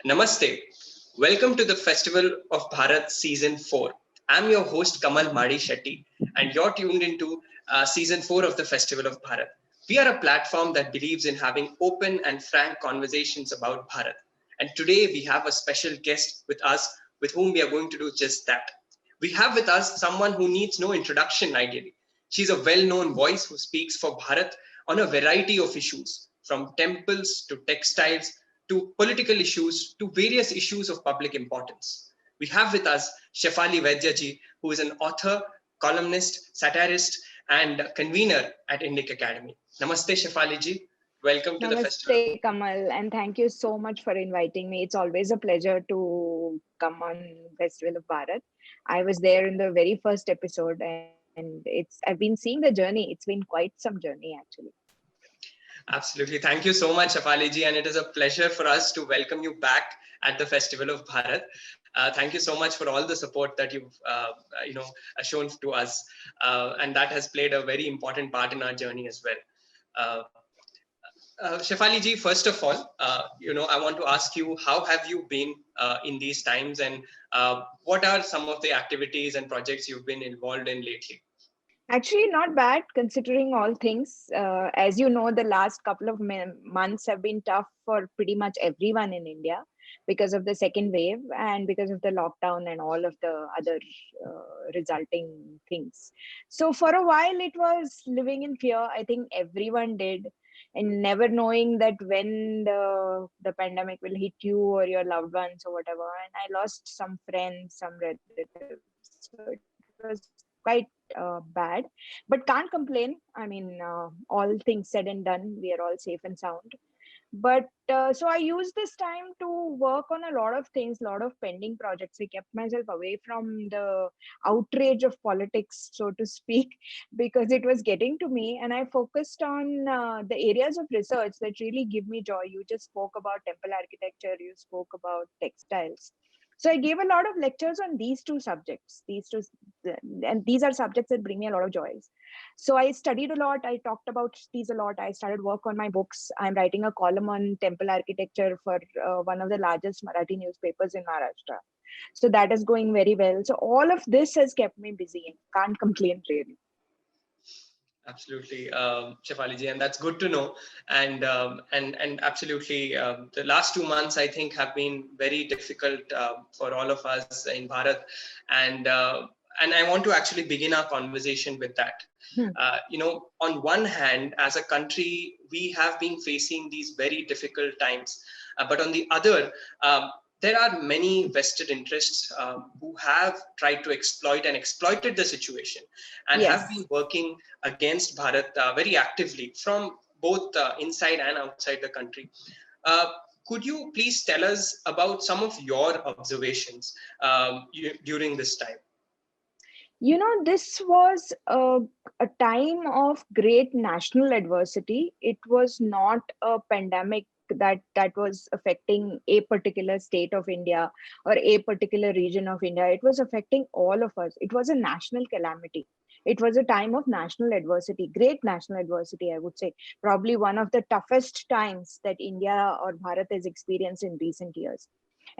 Namaste. Welcome to the Festival of Bharat Season 4. I'm your host Kamal Madi Shetty, and you're tuned into Season 4 of the Festival of Bharat. We are a platform that believes in having open and frank conversations about Bharat. And today we have a special guest with us with whom we are going to do just that. We have with us someone who needs no introduction, ideally. She's a well known voice who speaks for Bharat on a variety of issues, from temples to textiles to political issues to various issues of public importance. We have with us Shefali Vaidya ji, who is an author, columnist, satirist, and convener at Indic Academy. Namaste, Shefali ji. Welcome to the festival. Namaste, Kamal, and thank you so much for inviting me. It's always a pleasure to come on Festival of Bharat. I was there in the very first episode, and I've been seeing the journey. It's been quite some journey, actually. Absolutely. Thank you so much, Shefali ji, and it is a pleasure for us to welcome you back at the Festival of Bharat. Thank you so much for all the support that you've shown to us, and that has played a very important part in our journey as well. Shefali ji, first of all, I want to ask you, how have you been in these times, and what are some of the activities and projects you've been involved in lately? Actually, not bad considering all things. As you know, the last couple of months have been tough for pretty much everyone in India because of the second wave and because of the lockdown and all of the other resulting things. So, for a while, it was living in fear. I think everyone did, and never knowing that when the pandemic will hit you or your loved ones or whatever. And I lost some friends, some relatives. So, it was quite bad, but can't complain. I mean, all things said and done, we are all safe and sound. But so I used this time to work on a lot of things, a lot of pending projects. I kept myself away from the outrage of politics, so to speak, because it was getting to me. And I focused on the areas of research that really give me joy. You just spoke about temple architecture, you spoke about textiles. So I gave a lot of lectures on these two subjects, and these are subjects that bring me a lot of joys. So I studied a lot. I talked about these a lot. I started work on my books. I'm writing a column on temple architecture for one of the largest Marathi newspapers in Maharashtra. So that is going very well. So all of this has kept me busy and can't complain really. Absolutely, Shefali ji, and that's good to know. And absolutely, the last 2 months I think have been very difficult for all of us in Bharat, and I want to actually begin our conversation with that. On one hand, as a country, we have been facing these very difficult times, but on the other, there are many vested interests who have tried to exploit and exploited the situation and have been working against Bharat very actively from both inside and outside the country. Could you please tell us about some of your observations during this time? This was a time of great national adversity. It was not a pandemic that was affecting a particular state of India or a particular region of India. It was affecting all of us. It was a national calamity. It was a time of national adversity, great national adversity, I would say. Probably one of the toughest times that India or Bharat has experienced in recent years.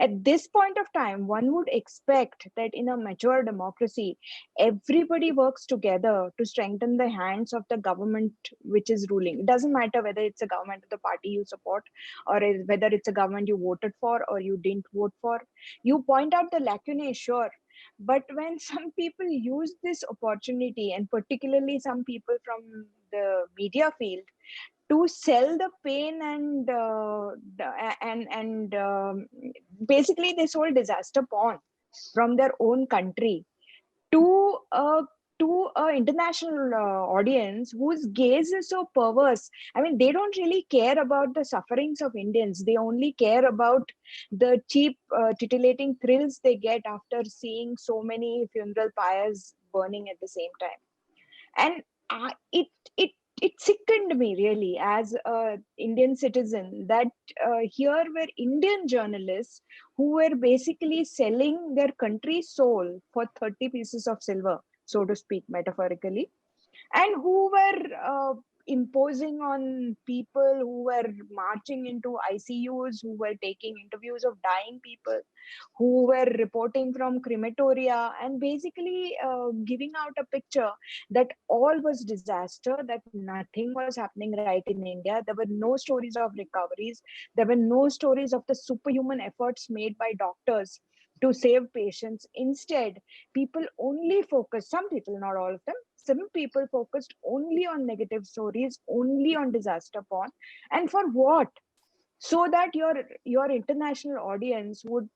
At this point of time, one would expect that in a mature democracy, everybody works together to strengthen the hands of the government which is ruling. It doesn't matter whether it's a government of the party you support or whether it's a government you voted for or you didn't vote for. You point out the lacunae, sure. But when some people use this opportunity, and particularly some people from the media field, to sell the pain and basically this whole disaster porn from their own country to a international audience whose gaze is so perverse. I mean, they don't really care about the sufferings of Indians. They only care about the cheap titillating thrills they get after seeing so many funeral pyres burning at the same time. And it it it sickened me really as a Indian citizen that here were Indian journalists who were basically selling their country's soul for 30 pieces of silver, so to speak, metaphorically, and who were imposing on people who were marching into ICUs, who were taking interviews of dying people, who were reporting from crematoria, and basically giving out a picture that all was disaster, that nothing was happening right in India. There were no stories of recoveries. There were no stories of the superhuman efforts made by doctors to save patients. Instead, people only focus, some people, not all of them, some people focused only on negative stories, only on disaster porn. And for what? So that your international audience would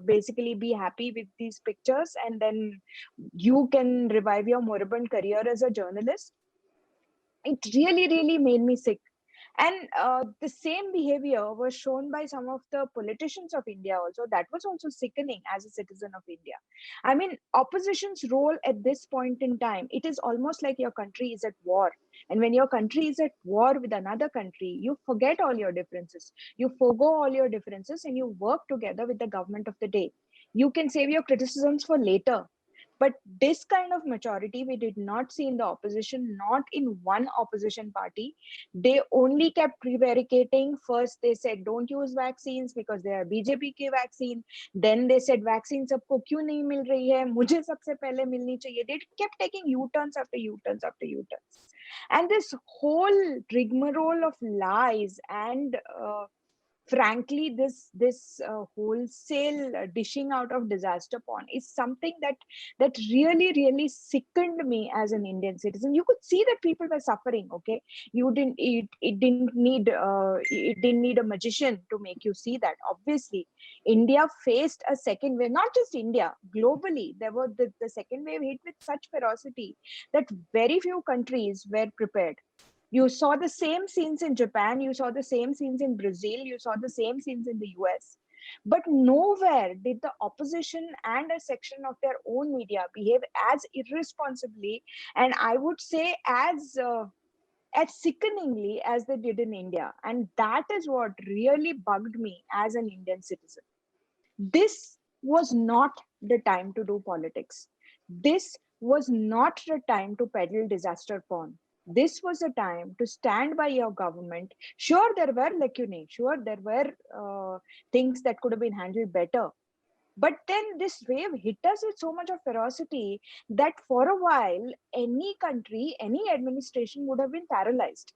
basically be happy with these pictures, and then you can revive your moribund career as a journalist. It really, really made me sick. And the same behavior was shown by some of the politicians of India also. That was also sickening as a citizen of India. I mean, opposition's role at this point in time, it is almost like your country is at war. And when your country is at war with another country, you forget all your differences. You forgo all your differences and you work together with the government of the day. You can save your criticisms for later. But this kind of maturity we did not see in the opposition, not in one opposition party. They only kept prevaricating. First they said don't use vaccines because they are BJP ke vaccine. Then they said vaccine sabko kyun nahi mil rahi hai, mujhe sabse pehle milni chahiye. They kept taking U-turns after U-turns after U-turns. And this whole rigmarole of lies and frankly this wholesale dishing out of disaster porn is something that really, really sickened me as an Indian citizen. You could see that people were suffering. Okay, it didn't need a magician to make you see that. Obviously India faced a second wave. Not just India, globally there were the second wave hit with such ferocity that very few countries were prepared. You saw the same scenes in Japan, you saw the same scenes in Brazil, you saw the same scenes in the US. But nowhere did the opposition and a section of their own media behave as irresponsibly, and I would say as sickeningly as they did in India. And that is what really bugged me as an Indian citizen. This was not the time to do politics. This was not the time to peddle disaster porn. This was a time to stand by your government. Sure, there were lacunae. Sure, there were things that could have been handled better. But then this wave hit us with so much of ferocity that for a while, any country, any administration would have been paralyzed.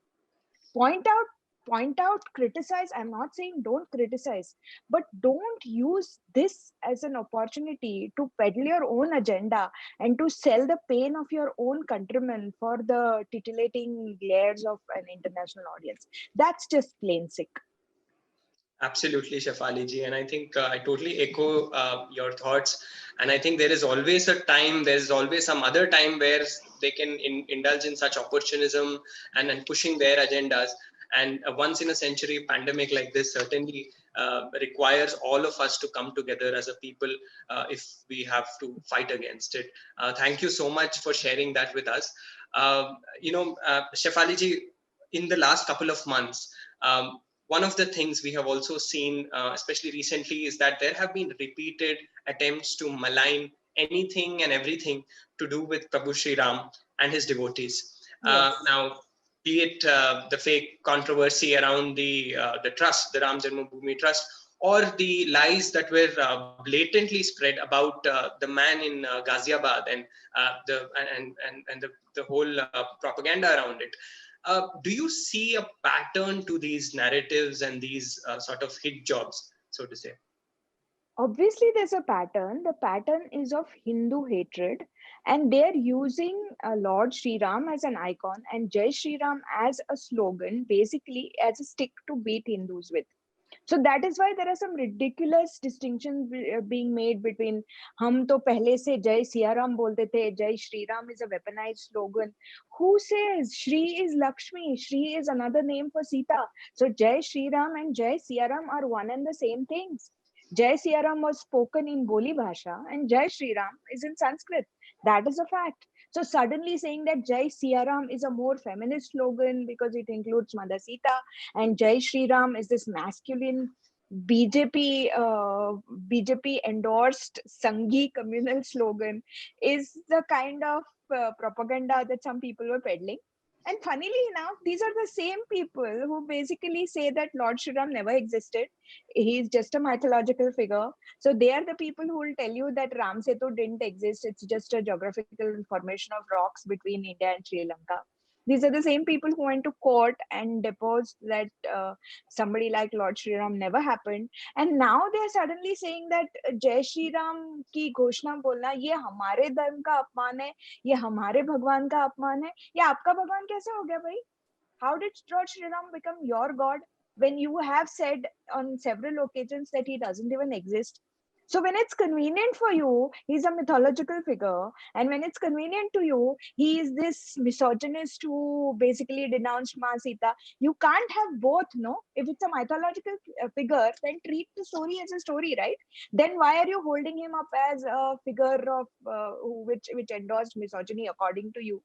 Point out, criticize. I'm not saying don't criticize, but don't use this as an opportunity to peddle your own agenda and to sell the pain of your own countrymen for the titillating glares of an international audience. That's just plain sick. Absolutely, Shefali ji. And I think I totally echo your thoughts. And I think there is always a time, there's always some other time where they can indulge in such opportunism and pushing their agendas. And a once in a century pandemic like this certainly requires all of us to come together as a people if we have to fight against it. Thank you so much for sharing that with us. Shefali ji, in the last couple of months, one of the things we have also seen, especially recently, is that there have been repeated attempts to malign anything and everything to do with Prabhu Shri Ram and his devotees. Yes. Now, be it the fake controversy around the trust, the Ram Janmabhoomi Trust, or the lies that were blatantly spread about the man in Ghaziabad and the whole propaganda around it. Do you see a pattern to these narratives and these sort of hit jobs, so to say? Obviously there's a pattern. The pattern is of Hindu hatred, and they're using Lord Shri Ram as an icon and Jai Shri Ram as a slogan, basically as a stick to beat Hindus with. So that is why there are some ridiculous distinctions being made between hum to pehle se Jai Siya Ram bolte the, Jai Shri Ram is a weaponized slogan. Who says Shri is Lakshmi? Shri is another name for Sita. So Jai Shri Ram and Jai Siya Ram are one and the same things. Jai Siya Ram was spoken in Boli Bhasha and Jai Shri Ram is in Sanskrit. That is a fact. So suddenly saying that Jai Siya Ram is a more feminist slogan because it includes Mother Sita, and Jai Shri Ram is this masculine BJP endorsed Sanghi communal slogan, is the kind of propaganda that some people were peddling. And funnily enough, these are the same people who basically say that Lord Shri Ram never existed. He's just a mythological figure. So they are the people who will tell you that Ram Setu didn't exist. It's just a geographical formation of rocks between India and Sri Lanka. These are the same people who went to court and deposed that somebody like Lord Shri Ram never happened. And now they're suddenly saying that Jai Shri Ram की घोषणा बोलना ये हमारे धर्म का अपमान है, ये हमारे भगवान का अपमान है. ये आपका भगवान कैसे हो गया भाई? How did Lord Shri Ram become your God when you have said on several occasions that he doesn't even exist? So when it's convenient for you, he's a mythological figure, and when it's convenient to you, he is this misogynist who basically denounced Ma Sita. You can't have both, no? If it's a mythological figure, then treat the story as a story, right? Then why are you holding him up as a figure of which endorsed misogyny according to you?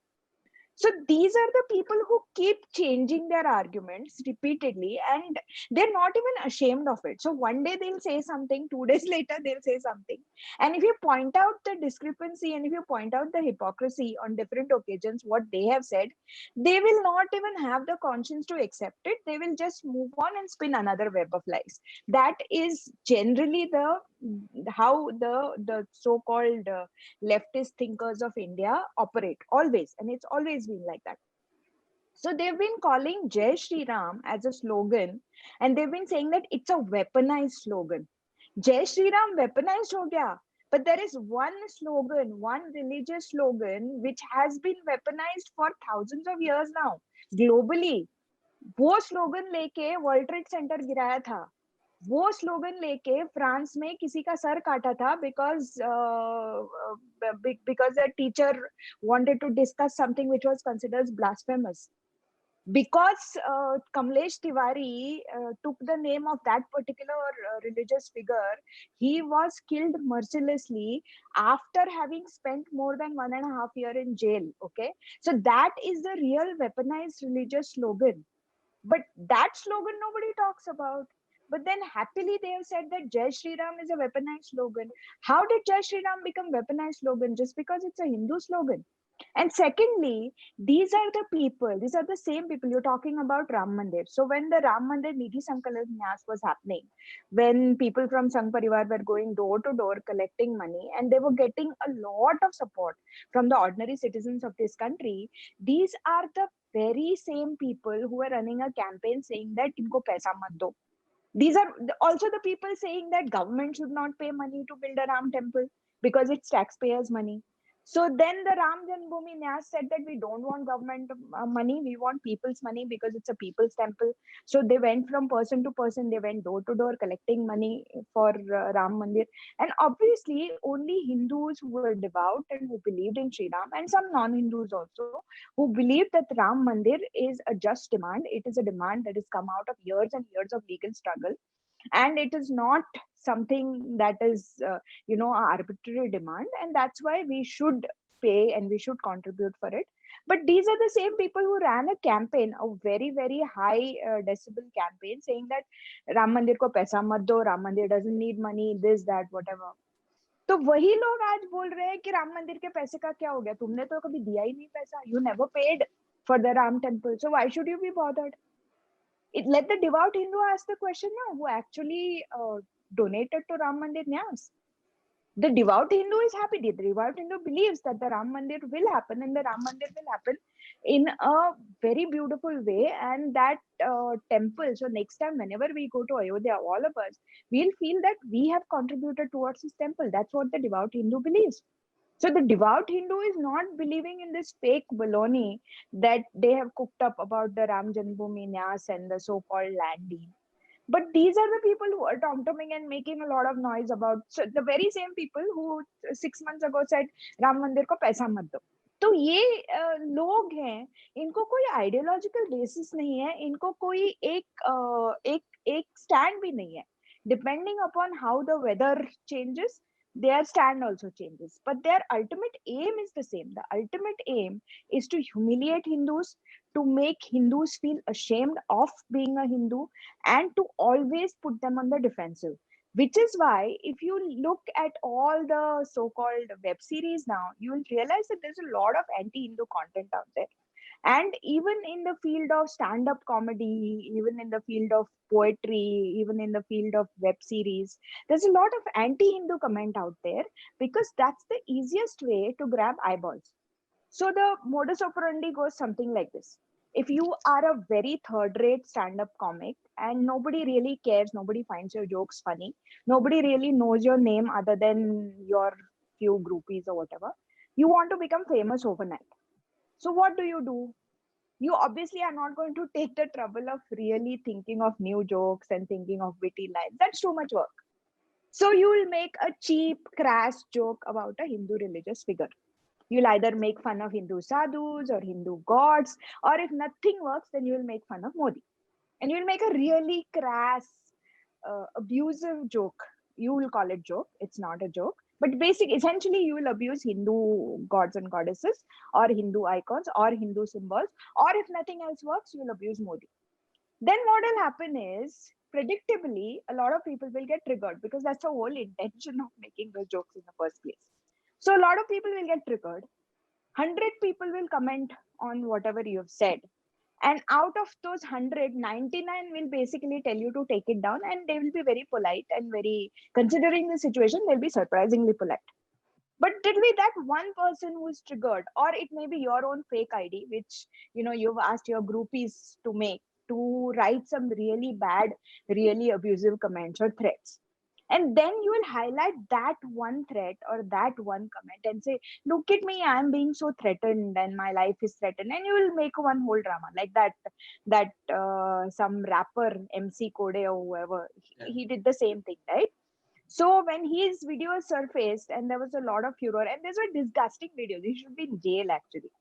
So these are the people who keep changing their arguments repeatedly, and they're not even ashamed of it. So one day they'll say something, 2 days later they'll say something. And if you point out the discrepancy and if you point out the hypocrisy on different occasions, what they have said, they will not even have the conscience to accept it. They will just move on and spin another web of lies. That is generally the how the so-called leftist thinkers of India operate always, and it's always been like that. So they've been calling Jai Shri Ram as a slogan, and they've been saying that it's a weaponized slogan. Jai Shri Ram weaponized ho gaya. But there is one slogan, one religious slogan, which has been weaponized for thousands of years now, globally. वो slogan लेके world trade centre गिराया था. वो slogan लेके France में किसी का sir काटा था because a teacher wanted to discuss something which was considered blasphemous. Because Kamlesh Tiwari took the name of that particular religious figure, he was killed mercilessly after having spent more than 1.5 years in jail. Okay, so that is the real weaponized religious slogan. But that slogan nobody talks about. But then happily they have said that Jai Shri Ram is a weaponized slogan. How did Jai Shri Ram become weaponized slogan? Just because it's a Hindu slogan. And secondly, these are the people, these are the same people you're talking about Ram Mandir. So when the Ram Mandir Nidhi Sankalp was happening, when people from Sangh Parivar were going door to door collecting money and they were getting a lot of support from the ordinary citizens of this country, these are the very same people who are running a campaign saying that inko paisa mat do. These are also the people saying that government should not pay money to build a Ram temple because it's taxpayers' money. So then the Ram Janmabhoomi Nyas said that we don't want government money, we want people's money because it's a people's temple. So they went from person to person, they went door to door collecting money for Ram Mandir. And obviously, only Hindus who were devout and who believed in Shri Ram, and some non-Hindus also, who believed that Ram Mandir is a just demand. It is a demand that has come out of years and years of legal struggle, and it is not something that is an arbitrary demand, and that's why we should pay and we should contribute for it. But these are the same people who ran a campaign, a very very high decibel campaign, saying that Ram Mandir ko paisa mat do, Ram Mandir doesn't need money, this that whatever. तो वही लोग आज बोल रहे हैं कि राम मंदिर के पैसे का क्या हो गया, तुमने तो कभी दिया ही नहीं पैसा, you never paid for the Ram temple, so why should you be bothered? Let the devout Hindu ask the question now, who actually donated to Ram Mandir Nyas. The devout Hindu is happy. The devout Hindu believes that the Ram Mandir will happen, and the Ram Mandir will happen in a very beautiful way. And that temple, so next time, whenever we go to Ayodhya, all of us, we'll feel that we have contributed towards this temple. That's what the devout Hindu believes. So the devout Hindu is not believing in this fake baloney that they have cooked up about the Ram Janmabhoomi Nyas and the so-called land deal. But these are the people who are tom-tomming and making a lot of noise about, so the very same people who 6 months ago said Ram Mandir ko paisa mat do. तो ये लोग हैं, इनको कोई ideological basis नहीं है, इनको कोई एक स्टैंड भी नहीं है. Depending upon how the weather changes, their stand also changes, but their ultimate aim is the same. The ultimate aim is to humiliate Hindus, to make Hindus feel ashamed of being a Hindu, and to always put them on the defensive. Which is why, if you look at all the so called web series now, you will realize that there's a lot of anti Hindu content out there. And even in the field of stand-up comedy, even in the field of poetry, even in the field of web series, there's a lot of anti-Hindu comment out there because that's the easiest way to grab eyeballs. So the modus operandi goes something like this. If you are a very third rate stand up comic and nobody really cares, nobody finds your jokes funny, nobody really knows your name other than your few groupies or whatever, you want to become famous overnight. So what do? You obviously are not going to take the trouble of really thinking of new jokes and thinking of witty lines. That's too much work. So you will make a cheap, crass joke about a Hindu religious figure. You'll either make fun of Hindu sadhus or Hindu gods, or if nothing works, then you'll make fun of Modi. And you'll make a really crass, abusive joke. You will call it joke. It's not a joke. But essentially, you will abuse Hindu gods and goddesses, or Hindu icons, or Hindu symbols, or if nothing else works, you'll abuse Modi. Then what will happen is, predictably, a lot of people will get triggered because that's the whole intention of making those jokes in the first place. So a lot of people will get triggered. 100 people will comment on whatever you have said, and out of those 100, 99 will basically tell you to take it down, and they will be very polite and very, considering the situation, they'll be surprisingly polite. But there'll be that one person who is triggered, or it may be your own fake ID, which you've asked your groupies to make, to write some really bad, really abusive comments or threats. And then you will highlight that one threat or that one comment and say, look at me, I'm being so threatened and my life is threatened. And you will make one whole drama like that some rapper MC Code or whoever, he did the same thing, right? So when his videos surfaced and there was a lot of furor, and these were disgusting videos, he should be in jail actually.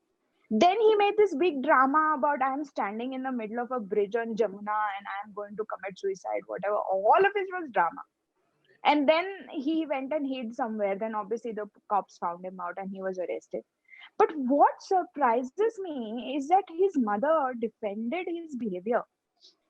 Then he made this big drama about, I'm standing in the middle of a bridge on Jamuna and I'm going to commit suicide, whatever. All of it was drama. And then he went and hid somewhere. Then obviously the cops found him out and he was arrested. But what surprises me is that his mother defended his behavior.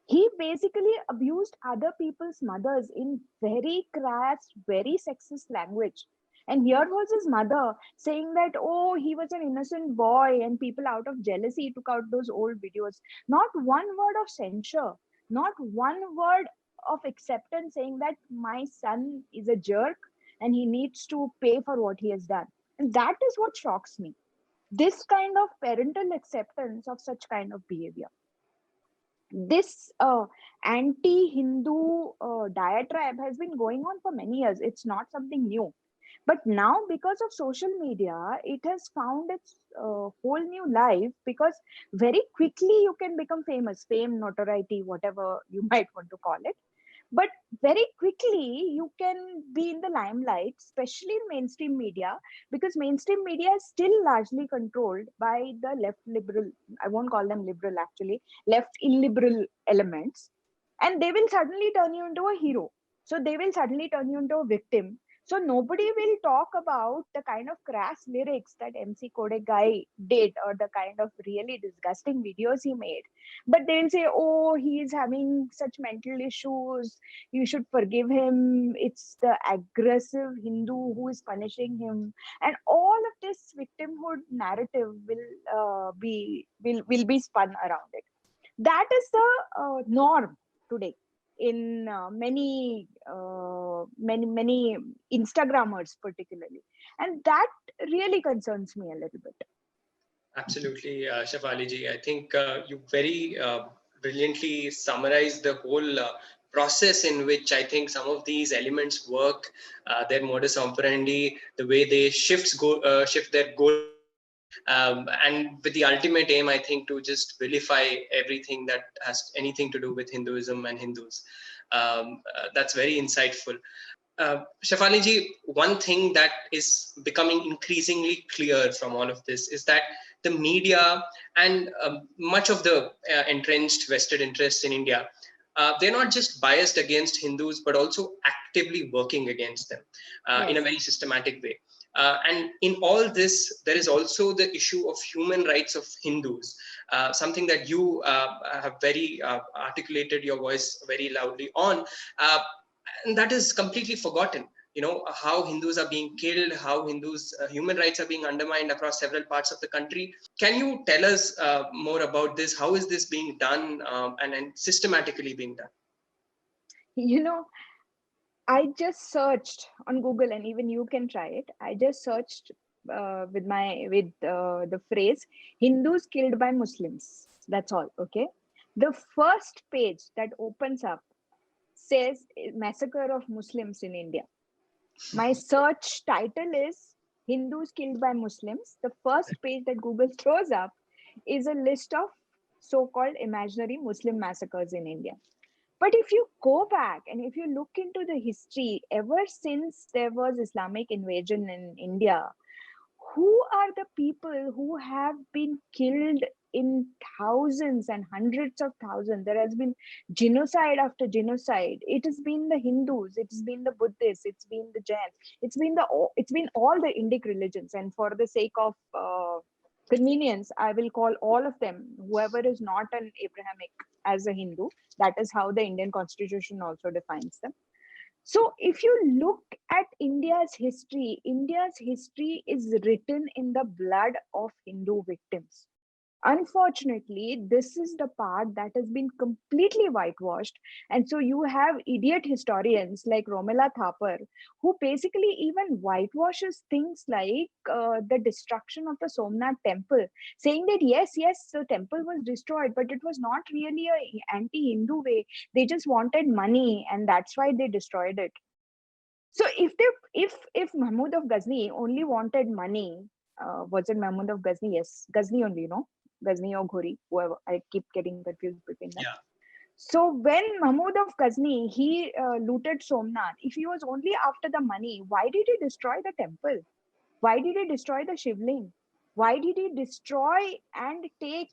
He basically abused other people's mothers in very crass, very sexist language. And here was his mother saying that, oh, he was an innocent boy, and people out of jealousy took out those old videos. Not one word of censure, not one word of acceptance saying that my son is a jerk and he needs to pay for what he has done. And that is what shocks me. This kind of parental acceptance of such kind of behavior. This anti-Hindu diatribe has been going on for many years. It's not something new. But now, because of social media, it has found its whole new life, because very quickly you can become famous, fame, notoriety, whatever you might want to call it. But very quickly you can be in the limelight, especially in mainstream media, because mainstream media is still largely controlled by the left liberal, I won't call them liberal actually, left illiberal elements. And they will suddenly turn you into a hero. So they will suddenly turn you into a victim. So nobody will talk about the kind of crass lyrics that MC Code guy did, or the kind of really disgusting videos he made. But they'll say, oh, he's having such mental issues, you should forgive him. It's the aggressive Hindu who is punishing him. And all of this victimhood narrative will be spun around it. That is the norm today in many Instagrammers particularly, and that really concerns me a little bit. Absolutely, Shefali ji. I think you very brilliantly summarized the whole process in which I think some of these elements work, their modus operandi, the way they shift their goalposts, and with the ultimate aim, I think, to just vilify everything that has anything to do with Hinduism and Hindus. That's very insightful. Shefali ji, one thing that is becoming increasingly clear from all of this is that the media and much of the entrenched vested interests in India, they're not just biased against Hindus, but also actively working against them in a very systematic way. And in all this, there is also the issue of human rights of Hindus, something that you have very articulated your voice very loudly on. And that is completely forgotten. how Hindus are being killed, how Hindus human rights are being undermined across several parts of the country. Can you tell us more about this? How is this being done and systematically being done? I just searched on Google, and even you can try it. I just searched with the phrase Hindus killed by Muslims. That's all. Okay. The first page that opens up says massacre of Muslims in India. My search title is Hindus killed by Muslims. The first page that Google throws up is a list of so-called imaginary Muslim massacres in India. But if you go back and if you look into the history, ever since there was Islamic invasion in India, who are the people who have been killed in thousands and hundreds of thousands? There has been genocide after genocide. It has been the Hindus, it has been the Buddhists, it's been the Jains, it's been all the Indic religions. And for the sake of convenience, I will call all of them, whoever is not an Abrahamic, as a Hindu. That is how the Indian constitution also defines them. So if you look at India's history is written in the blood of Hindu victims. Unfortunately, this is the part that has been completely whitewashed. And so you have idiot historians like Romila Thapar, who basically even whitewashes things like the destruction of the Somnath temple, saying that yes, the temple was destroyed, but it was not really a anti-Hindu way. They just wanted money, and that's why they destroyed it. So if Mahmud of Ghazni only wanted money, was it Mahmud of Ghazni? Yes, Ghazni only, no? Ghazni or Ghori, whoever. I keep getting confused between them. Yeah. So when Mahmud of Ghazni, he looted Somnath, if he was only after the money, why did he destroy the temple? Why did he destroy the Shivling? Why did he destroy and take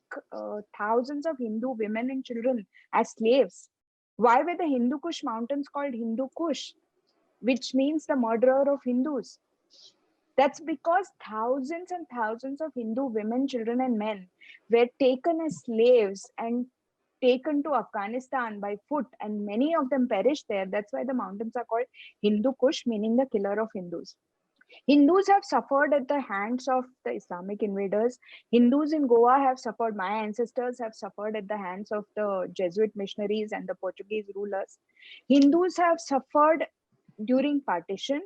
thousands of Hindu women and children as slaves? Why were the Hindu Kush mountains called Hindu Kush, which means the murderer of Hindus? That's because thousands and thousands of Hindu women, children, and men were taken as slaves and taken to Afghanistan by foot, and many of them perished there. That's why the mountains are called Hindu Kush, meaning the killer of Hindus. Hindus have suffered at the hands of the Islamic invaders. Hindus in Goa have suffered, my ancestors have suffered at the hands of the Jesuit missionaries and the Portuguese rulers. Hindus have suffered during partition.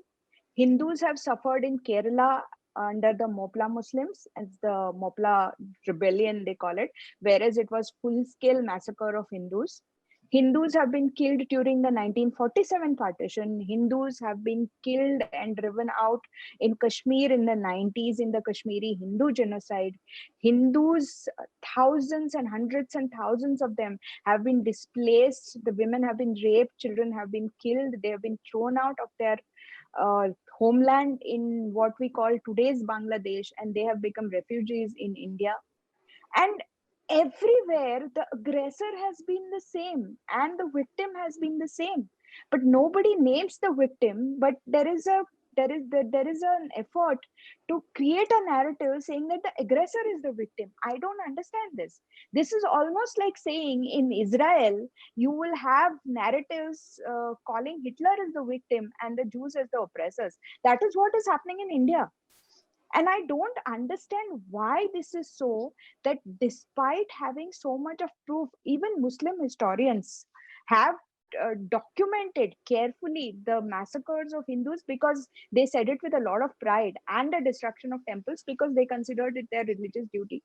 Hindus have suffered in Kerala under the Mopla Muslims, as the Mopla rebellion they call it, whereas it was full-scale massacre of Hindus. Hindus have been killed during the 1947 partition. Hindus have been killed and driven out in Kashmir in the 90s in the Kashmiri Hindu genocide. Hindus, thousands and hundreds and thousands of them have been displaced. The women have been raped, children have been killed, they have been thrown out of their homeland in what we call today's Bangladesh, and they have become refugees in India. And everywhere the aggressor has been the same and the victim has been the same, but nobody names the victim. But there is an effort to create a narrative saying that the aggressor is the victim. I don't understand this. This is almost like saying in Israel you will have narratives calling Hitler as the victim and the Jews as the oppressors. That is what is happening in India. And I don't understand why this is so, that despite having so much of proof, even Muslim historians have documented carefully the massacres of Hindus, because they said it with a lot of pride, and the destruction of temples because they considered it their religious duty.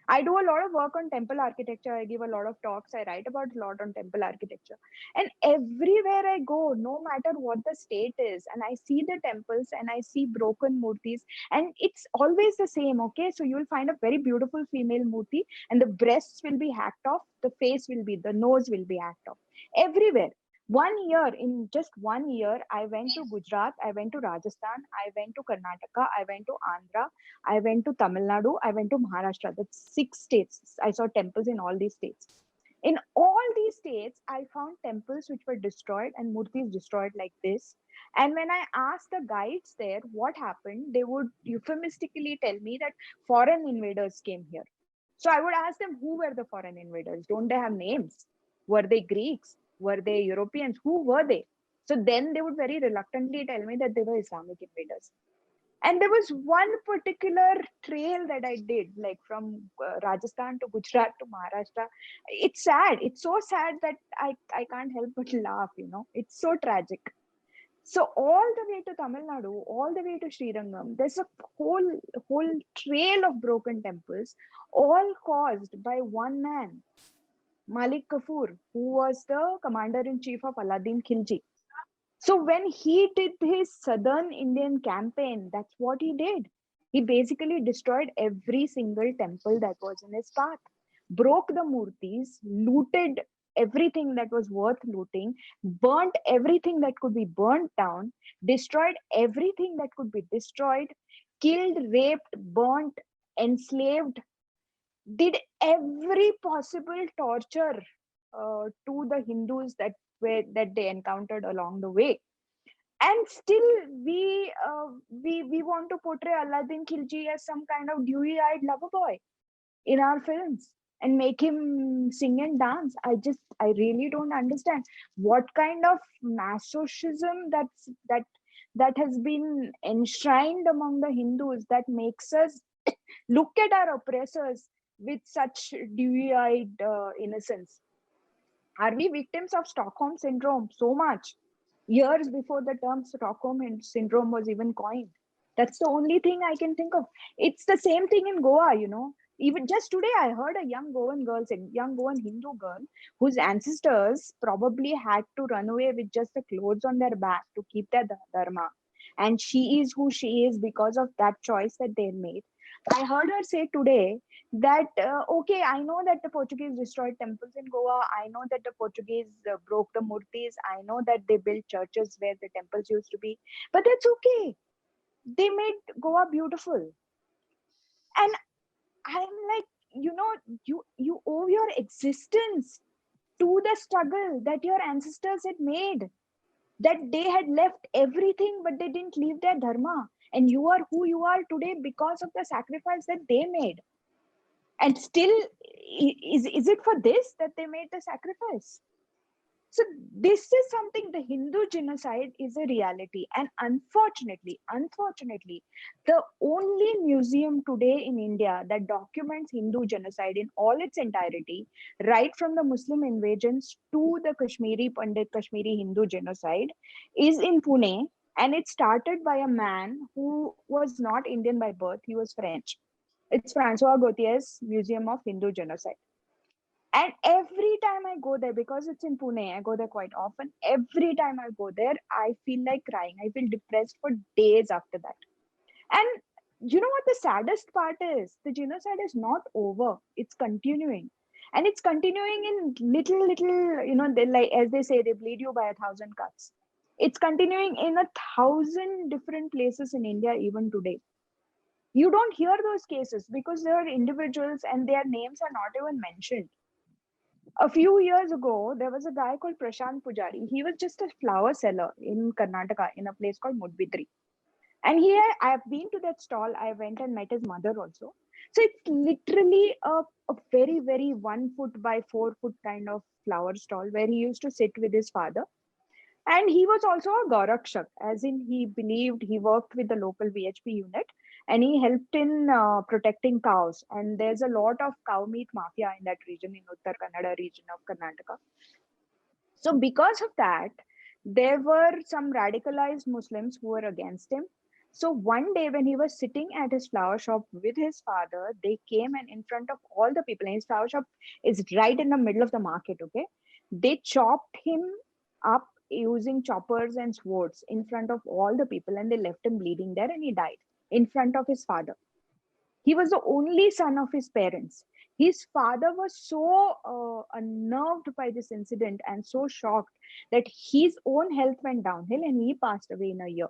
I do a lot of work on temple architecture. I give a lot of talks. I write about a lot on temple architecture. And everywhere I go, no matter what the state is, and I see the temples and I see broken murtis, and it's always the same. Okay. So you'll find a very beautiful female murti, and the breasts will be hacked off, the face will be, the nose will be hacked off. Everywhere. In just 1 year, I went to Gujarat, I went to Rajasthan, I went to Karnataka, I went to Andhra, I went to Tamil Nadu, I went to Maharashtra. That's 6 states. I saw temples in all these states. In all these states, I found temples which were destroyed and murtis destroyed like this. And when I asked the guides there what happened, they would euphemistically tell me that foreign invaders came here. So I would ask them, who were the foreign invaders? Don't they have names? Were they Greeks? Were they Europeans? Who were they? So then they would very reluctantly tell me that they were Islamic invaders. And there was one particular trail that I did, like from Rajasthan to Gujarat to Maharashtra. It's sad. It's so sad that I can't help but laugh, you know. It's so tragic. So all the way to Tamil Nadu, all the way to Sri Rangam, there's a whole trail of broken temples, all caused by one man, Malik Kafur, who was the commander in chief of Alauddin Khilji. So when he did his southern Indian campaign, that's what he did. He basically destroyed every single temple that was in his path, broke the murtis, looted everything that was worth looting, burnt everything that could be burnt down, destroyed everything that could be destroyed, killed, raped, burnt, enslaved, did every possible torture to the Hindus that they encountered along the way. And still, we want to portray Aladdin Khilji as some kind of dewy-eyed lover boy in our films and make him sing and dance. I really don't understand what kind of masochism that has been enshrined among the Hindus that makes us look at our oppressors with such dewy-eyed innocence. Are we victims of Stockholm syndrome so much? Years before the term Stockholm syndrome was even coined. That's the only thing I can think of. It's the same thing in Goa, you know. Even just today, I heard a young Goan girl, a young Goan Hindu girl, whose ancestors probably had to run away with just the clothes on their back to keep their dharma. And she is who she is because of that choice that they made. I heard her say today that okay, I know that the Portuguese destroyed temples in Goa, I know that the Portuguese broke the murtis, I know that they built churches where the temples used to be, but that's okay. They made Goa beautiful. And I'm like, you know, you owe your existence to the struggle that your ancestors had made, that they had left everything but they didn't leave their dharma, and you are who you are today because of the sacrifice that they made. And still, is it for this that they made the sacrifice? So this is something, the Hindu genocide is a reality. And unfortunately, the only museum today in India that documents Hindu genocide in all its entirety, right from the Muslim invasions to the Kashmiri Pandit Kashmiri Hindu genocide, is in Pune. And it started by a man who was not Indian by birth, he was French. It's Francois Gautier's Museum of Hindu Genocide. And every time I go there, because it's in Pune, I go there quite often. Every time I go there, I feel like crying. I feel depressed for days after that. And you know what the saddest part is? The genocide is not over. It's continuing. And it's continuing in little, you know, they, like as they say, they bleed you by 1,000 cuts. It's continuing in 1,000 different places in India even today. You don't hear those cases because they are individuals and their names are not even mentioned. A few years ago, there was a guy called Prashant Pujari. He was just a flower seller in Karnataka in a place called Mudbidri. And here I have been to that stall. I went and met his mother also. So it's literally a very 1 foot by 4 foot kind of flower stall where he used to sit with his father. And he was also a Gorakshak, as in he believed, he worked with the local VHP unit and he helped in protecting cows. And there's a lot of cow meat mafia in that region, in Uttar Kannada region of Karnataka. So because of that, there were some radicalized Muslims who were against him. So one day when he was sitting at his flower shop with his father, they came and in front of all the people, and his flower shop is right in the middle of the market, okay? They chopped him up using choppers and swords in front of all the people, and they left him bleeding there, and he died in front of his father. He was the only son of his parents. His father was so unnerved by this incident and so shocked that his own health went downhill and he passed away in a year.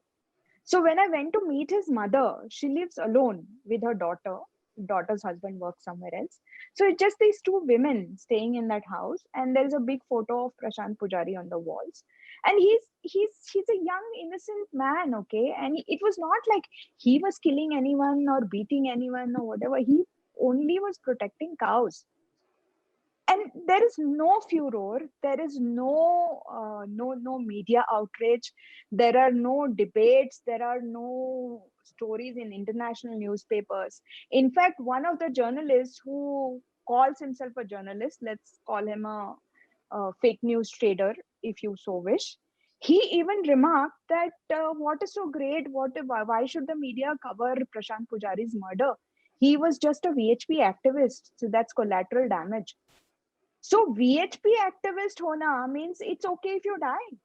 So when I went to meet his mother, she lives alone with her daughter. Daughter's husband works somewhere else. So it's just these two women staying in that house, and there's a big photo of Prashant Pujari on the walls. And he's a young innocent man, okay. And it was not like he was killing anyone or beating anyone or whatever. He only was protecting cows. And there is no furor, there is no media outrage, there are no debates, there are no stories in international newspapers. In fact, one of the journalists who calls himself a journalist, let's call him a fake news trader if you so wish, he even remarked that what is so great, why should the media cover Prashant Pujari's murder? He was just a VHP activist, so that's collateral damage. So VHP activist hona means it's okay if you die.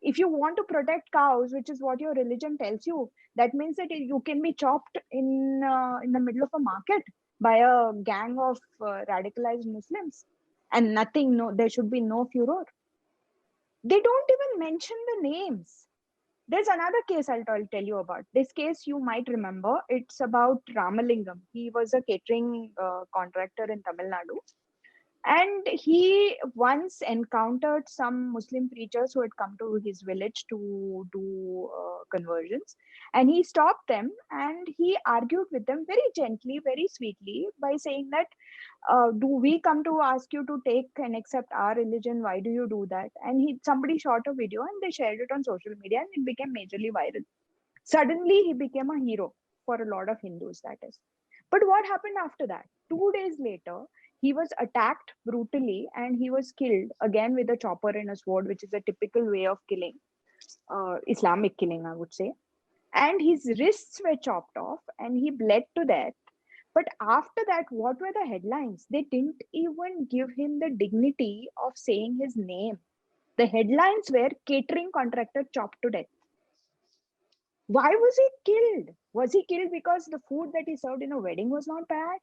If you want to protect cows, which is what your religion tells you, that means that you can be chopped in the middle of a market by a gang of radicalized Muslims, and nothing. No, there should be no furor. They don't even mention the names. There's another case tell you about. This case you might remember. It's about Ramalingam. He was a catering contractor in Tamil Nadu, and he once encountered some Muslim preachers who had come to his village to do conversions. And he stopped them and he argued with them very gently, very sweetly, by saying that, do we come to ask you to take and accept our religion? Why do you do that? And somebody shot a video and they shared it on social media and it became majorly viral. Suddenly, he became a hero for a lot of Hindus, that is. But what happened after that? 2 days later, he was attacked brutally and he was killed again with a chopper and a sword, which is a typical way of killing, Islamic killing, I would say. And his wrists were chopped off and he bled to death. But after that, what were the headlines? They didn't even give him the dignity of saying his name. The headlines were catering contractor chopped to death. Why was he killed? Was he killed because the food that he served in a wedding was not bad?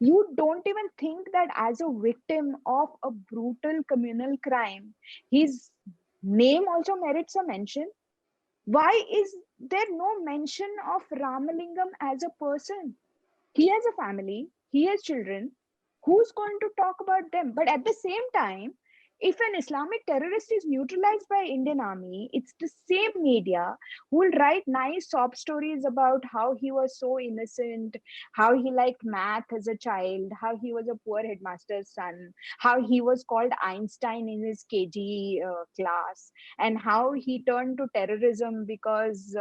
You don't even think that as a victim of a brutal communal crime, his name also merits a mention. Why is there no mention of Ramalingam as a person? He has a family, he has children. Who's going to talk about them? But at the same time, if an Islamic terrorist is neutralized by Indian army, it's the same media who will write nice sob stories about how he was so innocent, how he liked math as a child, how he was a poor headmaster's son, how he was called Einstein in his KG class, and how he turned to terrorism because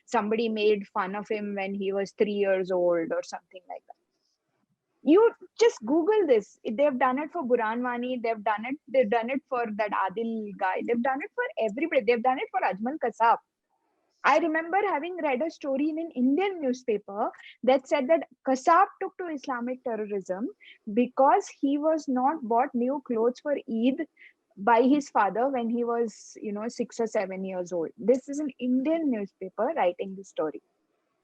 somebody made fun of him when he was 3 years old or something like that. You just Google this. They've done it for Buranwani. They've done it for that Adil guy. They've done it for everybody. They've done it for Ajmal Kasab. I remember having read a story in an Indian newspaper that said that Kasab took to Islamic terrorism because he was not bought new clothes for Eid by his father when he was, 6 or 7 years old. This is an Indian newspaper writing this story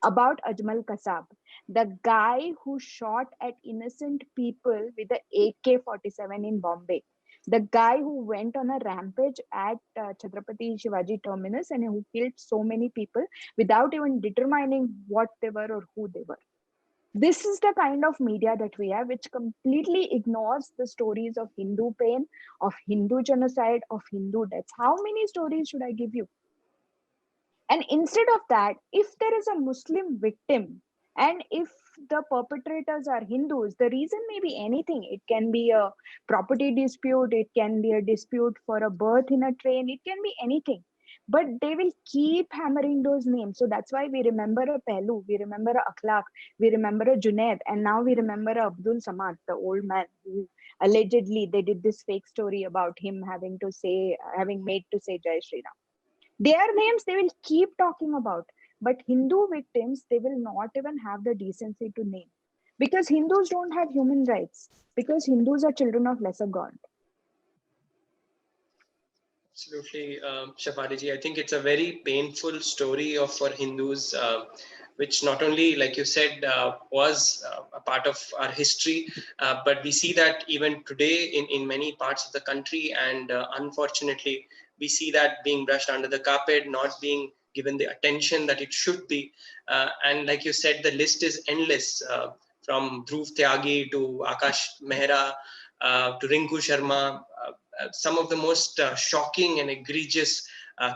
about Ajmal Kasab, the guy who shot at innocent people with the AK-47 in Bombay, the guy who went on a rampage at Chhatrapati Shivaji Terminus and who killed so many people without even determining what they were or who they were. This is the kind of media that we have, which completely ignores the stories of Hindu pain, of Hindu genocide, of Hindu deaths. How many stories should I give you? And instead of that, if there is a Muslim victim and if the perpetrators are Hindus, the reason may be anything. It can be a property dispute, it can be a dispute for a berth in a train, it can be anything. But they will keep hammering those names. So that's why we remember a Pehlu, we remember a Akhlaq, we remember a Junaid, and now we remember a Abdul Samad, the old man who allegedly they did this fake story about him having made to say Jai Shri Ram. Their names they will keep talking about, but Hindu victims they will not even have the decency to name, because Hindus don't have human rights, because Hindus are children of lesser God. Absolutely, Shefali ji. I think it's a very painful story for Hindus, which not only, like you said, was a part of our history, but we see that even today in many parts of the country, and unfortunately, we see that being brushed under the carpet, not being given the attention that it should be. And like you said, the list is endless, from Dhruv Tyagi to Akash Mehra to Rinku Sharma. Some of the most shocking and egregious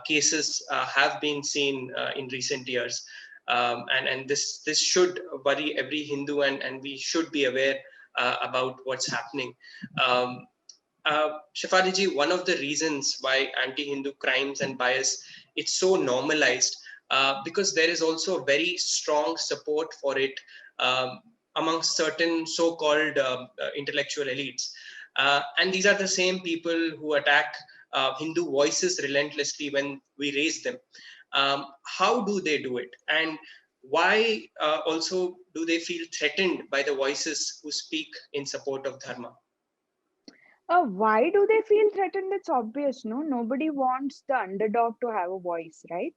cases have been seen in recent years. And this should worry every Hindu, and we should be aware about what's happening. Um, Shefali ji, one of the reasons why anti-Hindu crimes and bias it's so normalized, because there is also a very strong support for it um, amongst certain so-called intellectual elites, and these are the same people who attack Hindu voices relentlessly when we raise them. How do they do it, and why also do they feel threatened by the voices who speak in support of dharma? Why do they feel threatened? It's obvious, no? Nobody wants the underdog to have a voice, right?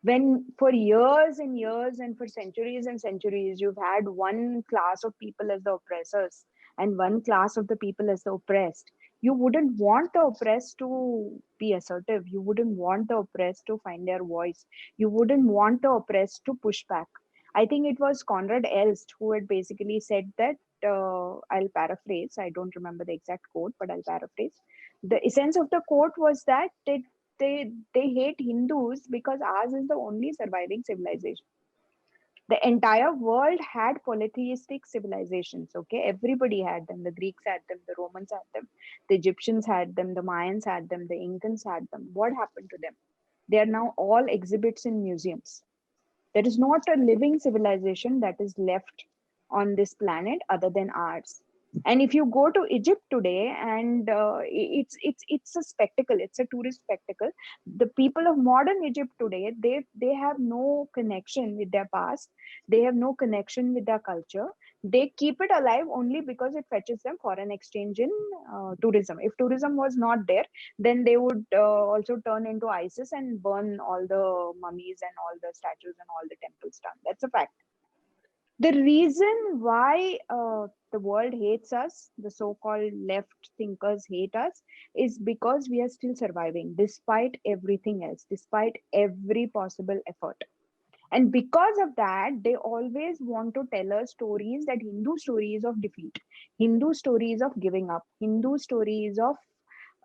When for years and years and for centuries and centuries, you've had one class of people as the oppressors and one class of the people as the oppressed. You wouldn't want the oppressed to be assertive. You wouldn't want the oppressed to find their voice. You wouldn't want the oppressed to push back. I think it was Conrad Elst who had basically said that, I'll paraphrase. I don't remember the exact quote, but I'll paraphrase. The essence of the quote was that they hate Hindus because ours is the only surviving civilization. The entire world had polytheistic civilizations. Okay, everybody had them. The Greeks had them. The Romans had them. The Egyptians had them. The Mayans had them. The Incans had them. What happened to them? They are now all exhibits in museums. There is not a living civilization that is left on this planet other than ours. And if you go to Egypt today, and it's a spectacle, it's a tourist spectacle. The people of modern Egypt today, they have no connection with their past. They have no connection with their culture. They keep it alive only because it fetches them foreign exchange in tourism. If tourism was not there, then they would also turn into ISIS and burn all the mummies and all the statues and all the temples down. That's a fact. The reason why the world hates us, the so-called left thinkers hate us, is because we are still surviving despite everything else, despite every possible effort. And because of that, they always want to tell us stories, that Hindu stories of defeat, Hindu stories of giving up, Hindu stories of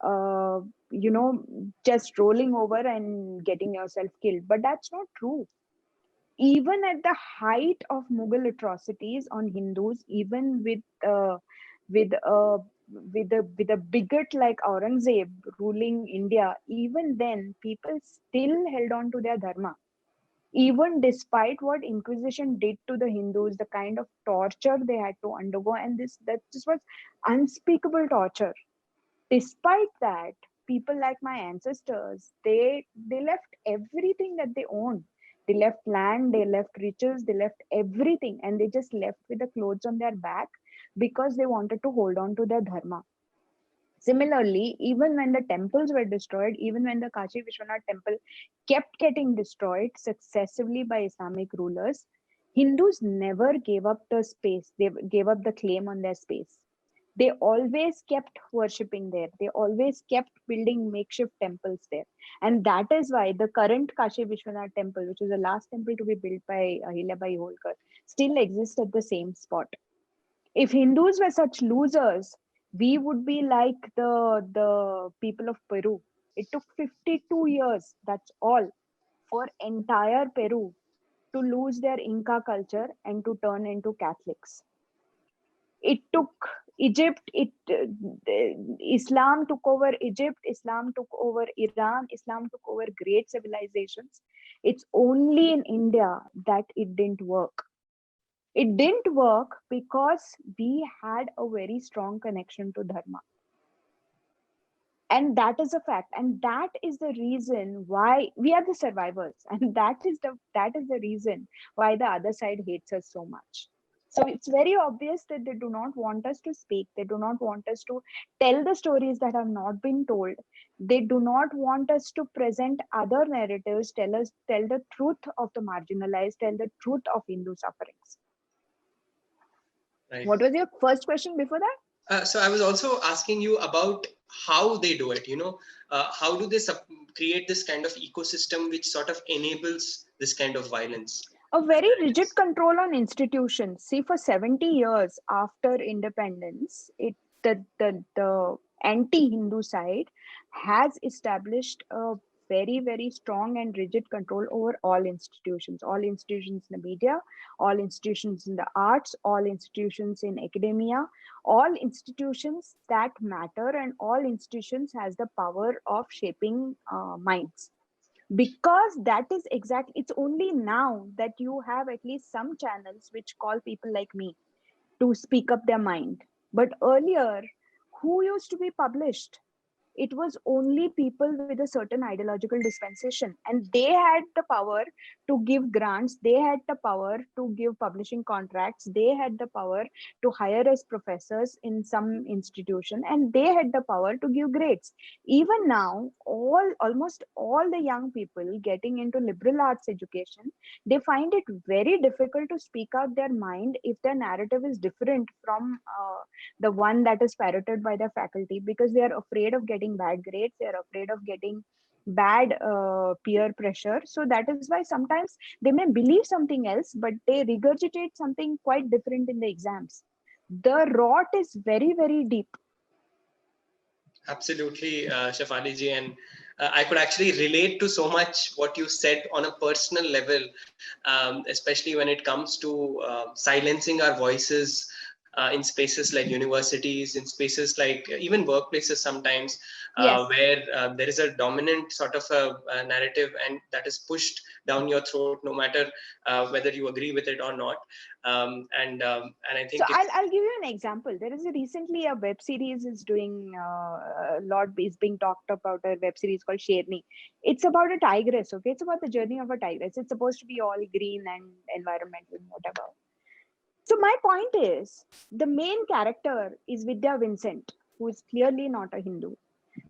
uh, you know, just rolling over and getting yourself killed. But that's not true. Even at the height of Mughal atrocities on Hindus, even with a with a bigot like Aurangzeb ruling India, even then people still held on to their dharma. Even despite what Inquisition did to the Hindus, the kind of torture they had to undergo, and this was unspeakable torture. Despite that, people like my ancestors, they left everything that they owned. They left land, they left riches, they left everything, and they just left with the clothes on their back because they wanted to hold on to their dharma. Similarly, even when the temples were destroyed, even when the Kashi Vishwanath temple kept getting destroyed successively by Islamic rulers, Hindus never gave up the space, they gave up the claim on their space. They always kept worshipping there. They always kept building makeshift temples there. And that is why the current Kashi Vishwanath temple, which is the last temple to be built by Ahilyabai Holkar, still exists at the same spot. If Hindus were such losers, we would be like the people of Peru. It took 52 years, that's all, for entire Peru to lose their Inca culture and to turn into Catholics. It took Egypt, Islam took over Egypt, Islam took over Iran, Islam took over great civilizations. It's only in India that it didn't work. It didn't work because we had a very strong connection to dharma. And that is a fact. And that is the reason why we are the survivors. And that is the reason why the other side hates us so much. So it's very obvious that they do not want us to speak. They do not want us to tell the stories that have not been told. They do not want us to present other narratives, tell the truth of the marginalized, tell the truth of Hindu sufferings. Right. What was your first question before that? So I was also asking you about how they do it. How do they create this kind of ecosystem which sort of enables this kind of violence? A very rigid control on institutions. See, for 70 years after independence, the anti-Hindu side has established a very, very strong and rigid control over all institutions in the media, all institutions in the arts, all institutions in academia, all institutions that matter, and all institutions has the power of shaping minds. Because that is exactly, it's only now that you have at least some channels which call people like me to speak up their mind. But earlier, who used to be published? It was only people with a certain ideological dispensation, and they had the power to give grants, they had the power to give publishing contracts, they had the power to hire as professors in some institution, and they had the power to give grades. Even now, almost all the young people getting into liberal arts education, they find it very difficult to speak out their mind if their narrative is different from the one that is parroted by the faculty, because they are afraid of getting bad grades, they are afraid of getting bad peer pressure. So that is why sometimes they may believe something else, but they regurgitate something quite different in the exams. The rot is very, very deep. Absolutely, Shefali ji, and I could actually relate to so much what you said on a personal level, especially when it comes to silencing our voices in spaces like universities, in spaces like even workplaces sometimes, Yes. where there is a dominant sort of a narrative, and that is pushed down your throat, no matter whether you agree with it or not. And I So think I'll give you an example. There is recently a web series is doing a lot, is being talked about, a web series called Sherni. It's about a tigress. Okay, it's about the journey of a tigress. It's supposed to be all green and environmental and whatever. So my point is, the main character is Vidya Vincent, who is clearly not a Hindu.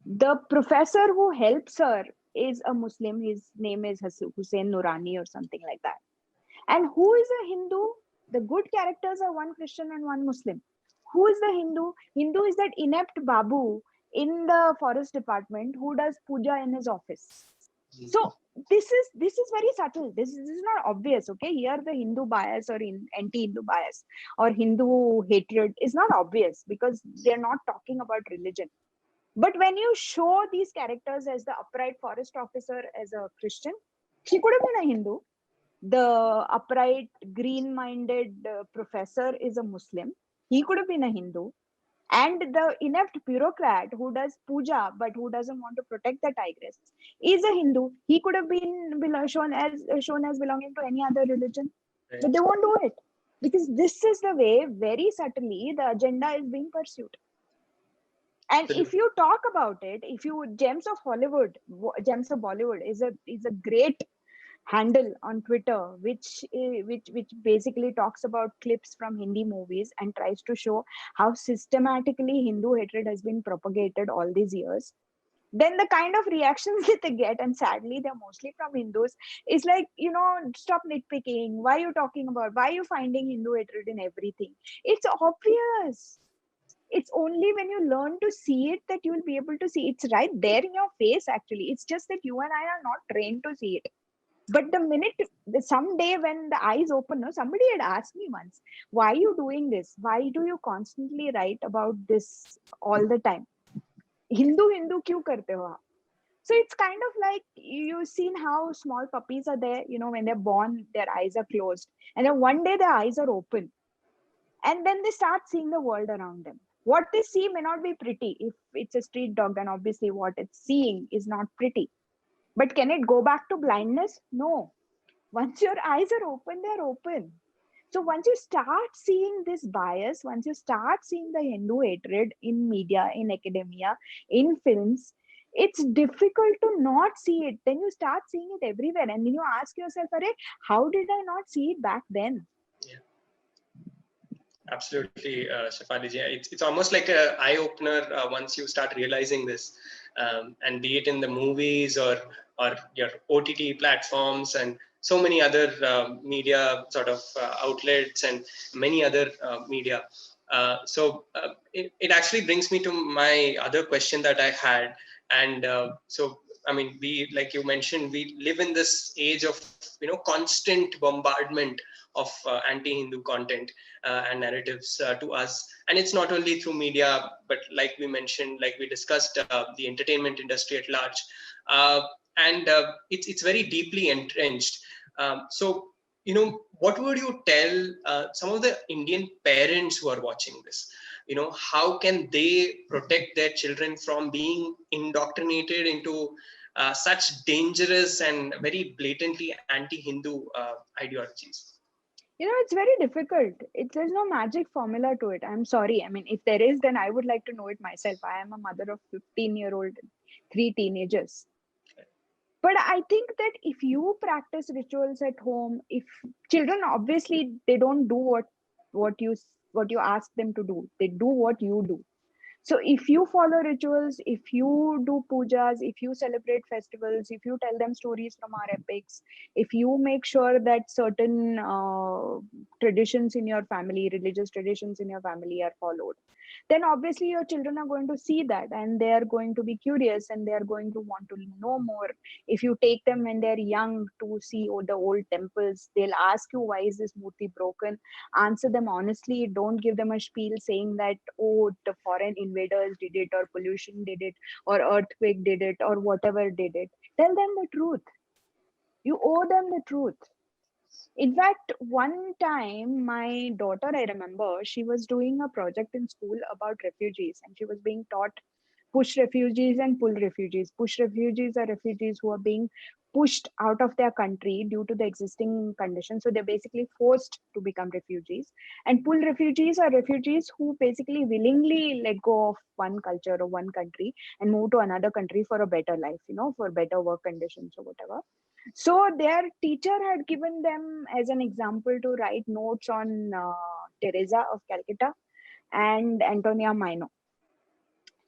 The professor who helps her is a Muslim. His name is Hussein Nurani or something like that. And who is a Hindu? The good characters are one Christian and one Muslim. Who is the Hindu? Hindu is that inept Babu in the forest department who does puja in his office. So this is very subtle. This is not obvious. Okay, here the Hindu bias or anti-Hindu bias or Hindu hatred is not obvious because they're not talking about religion. But when you show these characters as the upright forest officer as a Christian, she could have been a Hindu. The upright, green minded professor is a Muslim. He could have been a Hindu. And the inept bureaucrat who does puja but who doesn't want to protect the tigress is a Hindu. He could have been shown as belonging to any other religion, but they won't do it because this is the way, very subtly, the agenda is being pursued. And if you talk about it, if you Gems of Hollywood, Gems of Bollywood is a great handle on Twitter, which basically talks about clips from Hindi movies and tries to show how systematically Hindu hatred has been propagated all these years. Then the kind of reactions that they get, and sadly they're mostly from Hindus, is like, stop nitpicking. Why are you talking about? Why are you finding Hindu hatred in everything? It's obvious. It's only when you learn to see it that you will be able to see. It's right there in your face, actually. It's just that you and I are not trained to see it. But the minute, someday when the eyes open, no, somebody had asked me once, why are you doing this? Why do you constantly write about this all the time? Hindu kyun karte ho aap? So it's kind of like, you've seen how small puppies are there, when they're born, their eyes are closed. And then one day their eyes are open. And then they start seeing the world around them. What they see may not be pretty. If it's a street dog, then obviously what it's seeing is not pretty. But can it go back to blindness? No. Once your eyes are open, they're open. So once you start seeing this bias, once you start seeing the Hindu hatred in media, in academia, in films, it's difficult to not see it. Then you start seeing it everywhere. And then you ask yourself, how did I not see it back then? Yeah. Absolutely, Shefali ji. It's almost like an eye-opener once you start realizing this, and be it in the movies or your OTT platforms and so many other media sort of outlets and many other media. It actually brings me to my other question that I had, and so I mean, we, like you mentioned, we live in this age of constant bombardment of anti-Hindu content and narratives to us. And it's not only through media, but like we mentioned, like we discussed, the entertainment industry at large. and it's very deeply entrenched. So, what would you tell some of the Indian parents who are watching this? How can they protect their children from being indoctrinated into such dangerous and very blatantly anti-Hindu ideologies? It's very difficult. There's no magic formula to it. I'm sorry. I mean, if there is, then I would like to know it myself. I am a mother of 15-year-old, three teenagers. But I think that if you practice rituals at home, if children, obviously they don't do what you what you ask them to do, they do what you do. So if you follow rituals, if you do pujas, if you celebrate festivals, if you tell them stories from our epics, if you make sure that certain traditions in your family, religious traditions in your family are followed, then obviously your children are going to see that, and they are going to be curious, and they are going to want to know more. If you take them when they're young to see the old temples, they'll ask you, why is this murti broken? Answer them honestly. Don't give them a spiel saying that, oh, the foreign invaders did it, or pollution did it, or earthquake did it, or whatever did it. Tell them the truth. You owe them the truth. In fact, one time, my daughter, I remember, she was doing a project in school about refugees, and she was being taught push refugees and pull refugees. Push refugees are refugees who are being pushed out of their country due to the existing conditions. So they're basically forced to become refugees. And pull refugees are refugees who basically willingly let go of one culture or one country and move to another country for a better life, for better work conditions or whatever. So their teacher had given them as an example to write notes on Teresa of Calcutta and Antonia Mino.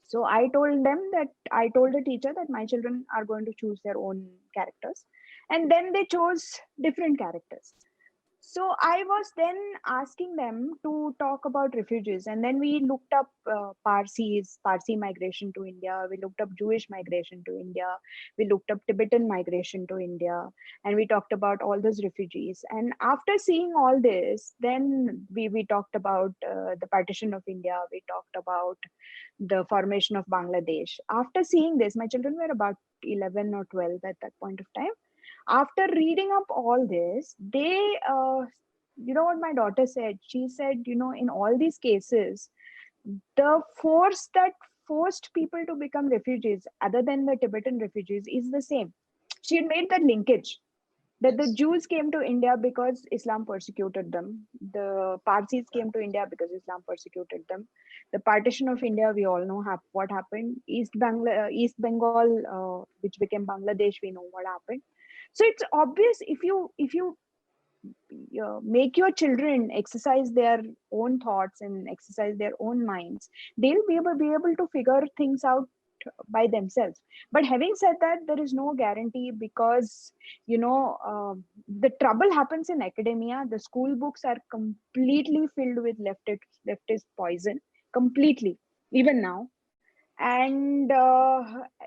So I told the teacher that my children are going to choose their own characters. And then they chose different characters. So I was then asking them to talk about refugees, and then we looked up Parsi migration to India. We looked up Jewish migration to India. We looked up Tibetan migration to India, and we talked about all those refugees. And after seeing all this, then we talked about the partition of India. We talked about the formation of Bangladesh. After seeing this, my children were about 11 or 12 at that point of time. After reading up all this, you know what my daughter said? She said, in all these cases, the force that forced people to become refugees, other than the Tibetan refugees, is the same. She had made that linkage that the Yes. Jews came to India because Islam persecuted them. The Parsis came to India because Islam persecuted them. The partition of India, we all know what happened. East Bengal, which became Bangladesh, we know what happened. So it's obvious, if you make your children exercise their own thoughts and exercise their own minds, they'll be able to figure things out by themselves. But having said that, there is no guarantee, because the trouble happens in academia. The school books are completely filled with leftist poison, completely, even now. And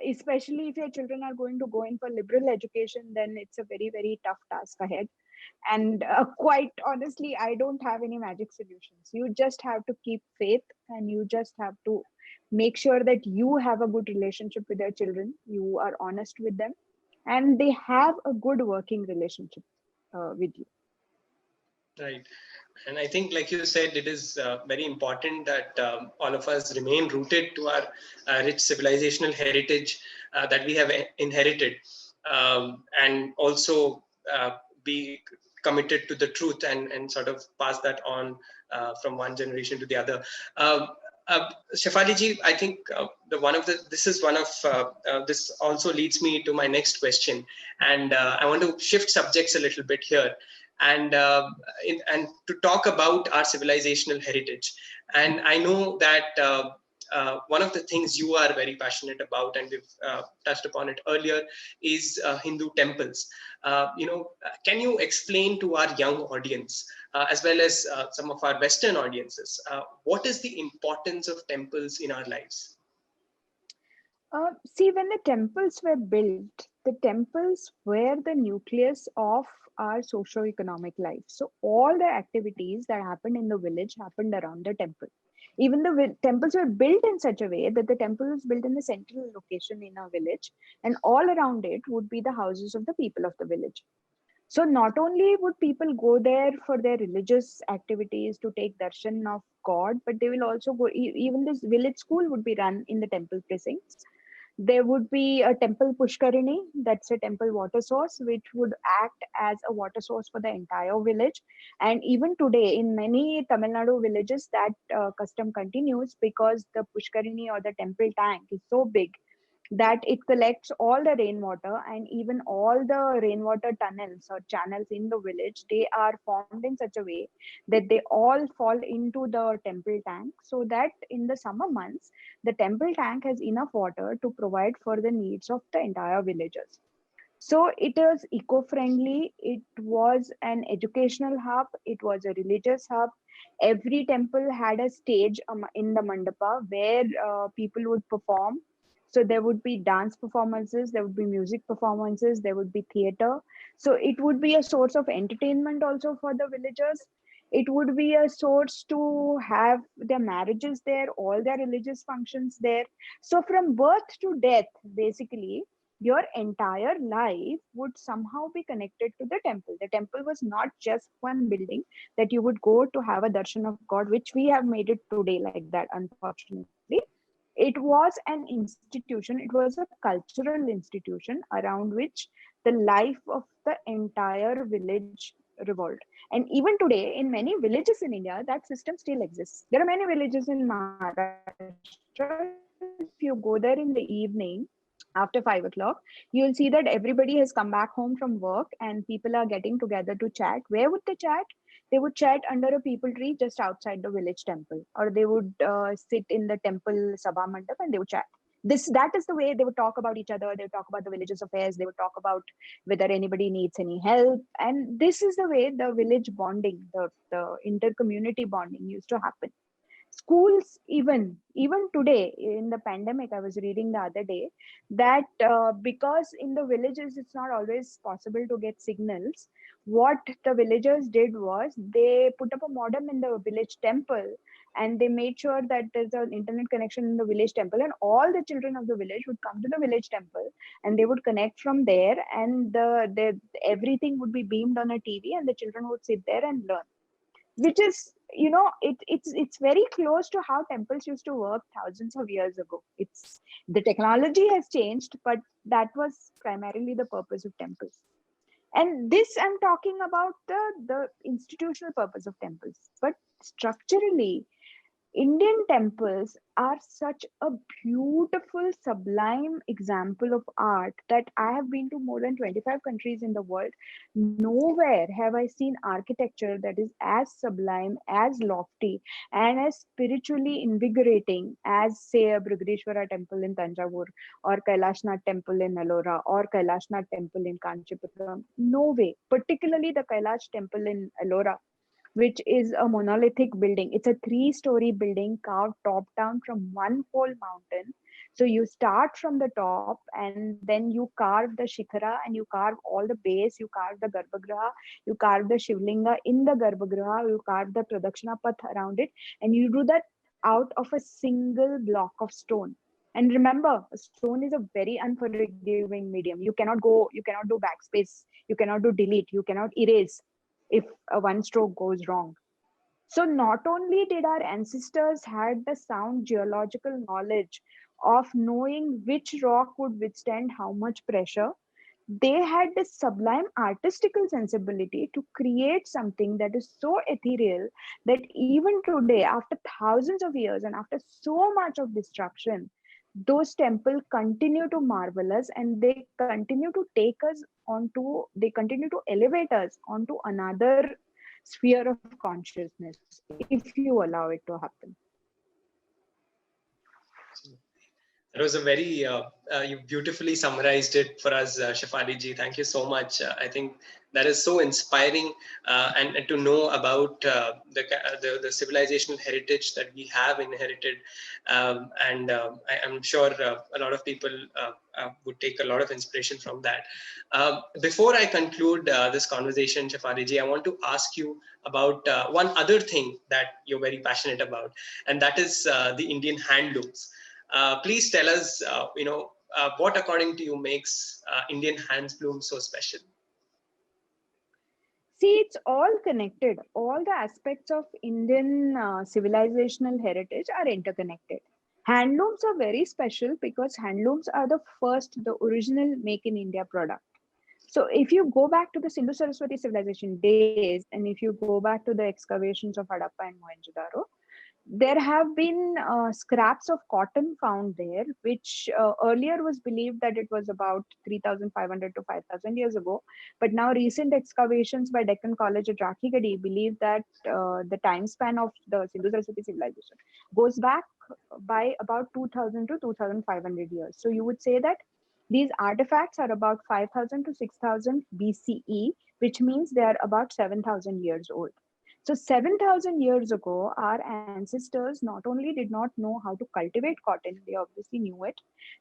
especially if your children are going to go in for liberal education, then it's a very, very tough task ahead. And quite honestly, I don't have any magic solutions. You just have to keep faith, and you just have to make sure that you have a good relationship with your children, you are honest with them, and they have a good working relationship with you. Right. And I think, like you said, it is very important that all of us remain rooted to our rich civilizational heritage that we have inherited, and also be committed to the truth, and sort of pass that on from one generation to the other. Shefali ji, I think this also leads me to my next question, and I want to shift subjects a little bit here, and and to talk about our civilizational heritage. And I know that one of the things you are very passionate about, and we've touched upon it earlier, is Hindu temples. Can you explain to our young audience, as well as some of our Western audiences, what is the importance of temples in our lives? See, when the temples were built, the temples were the nucleus of our socio-economic life. So all the activities that happened in the village happened around the temple. Even the temples were built in such a way that the temple was built in a central location in a village, and all around it would be the houses of the people of the village. So not only would people go there for their religious activities to take darshan of God, but they will also go, even this village school would be run in the temple precincts. There would be a temple pushkarini, that's a temple water source, which would act as a water source for the entire village. And even today, in many Tamil Nadu villages, that custom continues because the pushkarini or the temple tank is so big that it collects all the rainwater, and even all the rainwater tunnels or channels in the village, they are formed in such a way that they all fall into the temple tank, so that in the summer months the temple tank has enough water to provide for the needs of the entire villagers. So it was eco-friendly, it was an educational hub, it was a religious hub. Every temple had a stage in the mandapa where people would perform. So there would be dance performances, there would be music performances, there would be theater. So it would be a source of entertainment also for the villagers. It would be a source to have their marriages there, all their religious functions there. So from birth to death, basically, your entire life would somehow be connected to the temple. The temple was not just one building that you would go to have a darshan of God, which we have made it today like that, unfortunately. It was an institution, it was a cultural institution around which the life of the entire village revolved. And even today, in many villages in India, that system still exists. There are many villages in Maharashtra. If you go there in the evening, after 5 o'clock, you'll see that everybody has come back home from work and people are getting together to chat. Where would they chat? They would chat under a people tree just outside the village temple, or they would sit in the temple sabha mandap and they would chat. That is the way they would talk about each other. They would talk about the religious affairs. They would talk about whether anybody needs any help. And this is the way the village bonding, the inter-community bonding used to happen. Schools, even today in the pandemic, I was reading the other day that because in the villages it's not always possible to get signals, what the villagers did was they put up a modem in the village temple, and they made sure that there's an internet connection in the village temple, and all the children of the village would come to the village temple and they would connect from there, and everything would be beamed on a TV and the children would sit there and learn, which is, it's very close to how temples used to work thousands of years ago. It's The technology has changed, but that was primarily the purpose of temples. And this, I'm talking about the institutional purpose of temples, but structurally Indian temples are such a beautiful, sublime example of art that I have been to more than 25 countries in the world. Nowhere have I seen architecture that is as sublime, as lofty, and as spiritually invigorating as, say, a Brihadeeshwara temple in Tanjavur, or Kailashnath temple in Ellora, or Kailashnath temple in Kanchipuram. No way. Particularly the Kailash temple in Ellora, which is a monolithic building. It's a three-story building carved top down from one whole mountain. So you start from the top and then you carve the shikhara and you carve all the base, you carve the garbhagriha, you carve the shivlinga in the garbhagriha, you carve the pradakshina path around it, and you do that out of a single block of stone. And remember, a stone is a very unforgiving medium. You cannot do backspace, you cannot do delete, you cannot erase if one stroke goes wrong. So not only did our ancestors had the sound geological knowledge of knowing which rock would withstand how much pressure, they had the sublime artistical sensibility to create something that is so ethereal that even today, after thousands of years and after so much of destruction, those temples continue to marvel us, and they continue to elevate us onto another sphere of consciousness, if you allow it to happen. That was a very, you beautifully summarized it for us, Shefali ji. Thank you so much. I think That is so inspiring, and to know about the civilizational heritage that we have inherited, and I'm sure a lot of people would take a lot of inspiration from that. Before I conclude this conversation, Shefali ji, I want to ask you about one other thing that you're very passionate about, and that is the Indian handlooms. Please tell us, what according to you makes Indian handloom so special? See, it's all connected. All the aspects of Indian civilizational heritage are interconnected. Handlooms are very special because handlooms are the first, the original make in India product. So if you go back to the Sindhu Saraswati civilization days, and if you go back to the excavations of Harappa and Mohenjo-daro, there have been scraps of cotton found there, which earlier was believed that it was about 3,500 to 5,000 years ago. But now recent excavations by Deccan College at Rakhigarhi believe that the time span of the Sindhu Saraswati civilization goes back by about 2,000 to 2,500 years. So you would say that these artifacts are about 5,000 to 6,000 BCE, which means they are about 7,000 years old. So 7,000 years ago, our ancestors not only did not know how to cultivate cotton, they obviously knew it.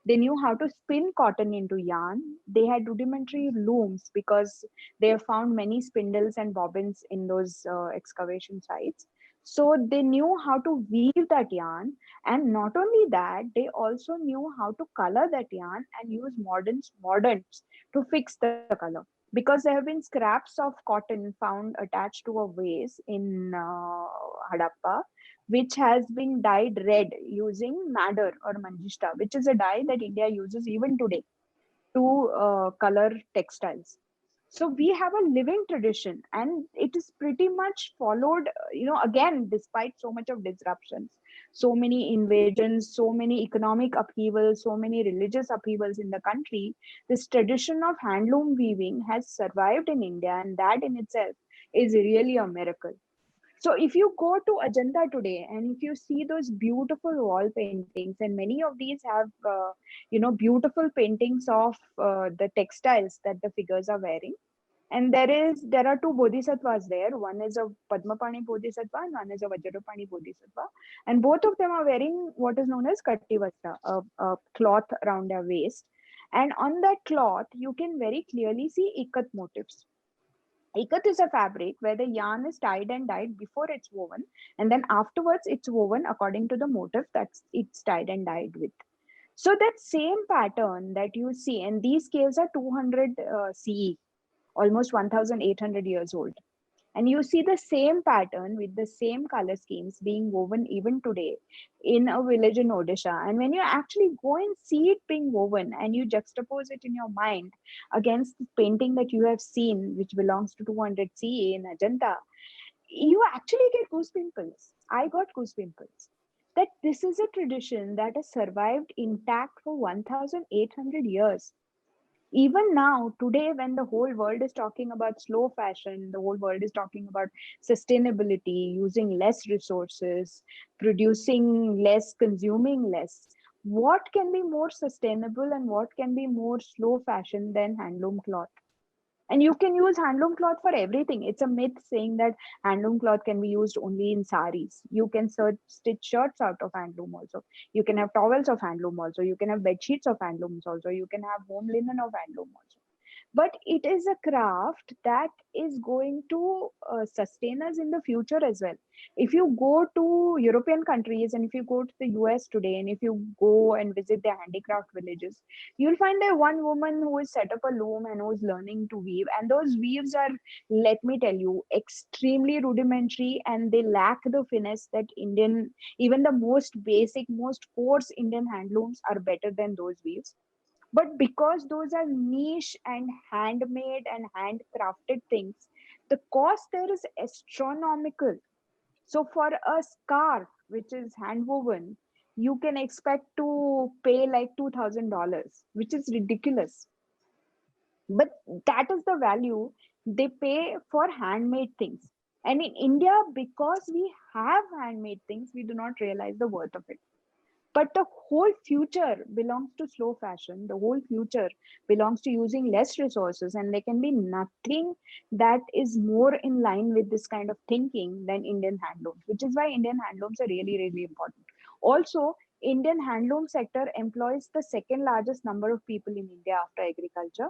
They knew how to spin cotton into yarn. They had rudimentary looms because they have found many spindles and bobbins in those excavation sites. So they knew how to weave that yarn. And not only that, they also knew how to color that yarn and use mordants to fix the color, because there have been scraps of cotton found attached to a vase in Harappa, which has been dyed red using madder or manjishta, which is a dye that India uses even today to color textiles. So we have a living tradition, and it is pretty much followed, again, despite so much of disruptions, so many invasions, so many economic upheavals, so many religious upheavals in the country. This tradition of handloom weaving has survived in India, and that in itself is really a miracle. So if you go to Ajanta today and if you see those beautiful wall paintings, and many of these have, beautiful paintings of the textiles that the figures are wearing. And there are two bodhisattvas there. One is a Padmapani bodhisattva and one is a Vajrapani bodhisattva. And both of them are wearing what is known as Kattivastra, a cloth around their waist. And on that cloth, you can very clearly see ikat motifs. Ikat is a fabric where the yarn is tied and dyed before it's woven, and then afterwards it's woven according to the motif that it's tied and dyed with. So that same pattern that you see, and these scales are 200 CE, almost 1,800 years old. And you see the same pattern with the same color schemes being woven even today in a village in Odisha. And when you actually go and see it being woven and you juxtapose it in your mind against the painting that you have seen, which belongs to 200 CE in Ajanta, you actually get goose pimples. I got goose pimples. That this is a tradition that has survived intact for 1,800 years. Even now, today, when the whole world is talking about slow fashion, the whole world is talking about sustainability, using less resources, producing less, consuming less, what can be more sustainable and what can be more slow fashion than handloom cloth? And you can use handloom cloth for everything. It's a myth saying that handloom cloth can be used only in saris. You can stitch shirts out of handloom also. You can have towels of handloom also. You can have bed sheets of handlooms also. You can have home linen of handloom also. But it is a craft that is going to sustain us in the future as well. If you go to European countries and if you go to the US today and if you go and visit their handicraft villages, you'll find there one woman who has set up a loom and who's learning to weave. And those weaves are, let me tell you, extremely rudimentary, and they lack the finesse that Indian, even the most basic, most coarse Indian handlooms are better than those weaves. But because those are niche and handmade and handcrafted things, the cost there is astronomical. So for a scarf which is hand woven, you can expect to pay like $2,000, which is ridiculous. But that is the value they pay for handmade things. And in India, because we have handmade things, we do not realize the worth of it. But the whole future belongs to slow fashion. The whole future belongs to using less resources, and there can be nothing that is more in line with this kind of thinking than Indian handlooms, which is why Indian handlooms are really, really important. Also, Indian handloom sector employs the second largest number of people in India after agriculture.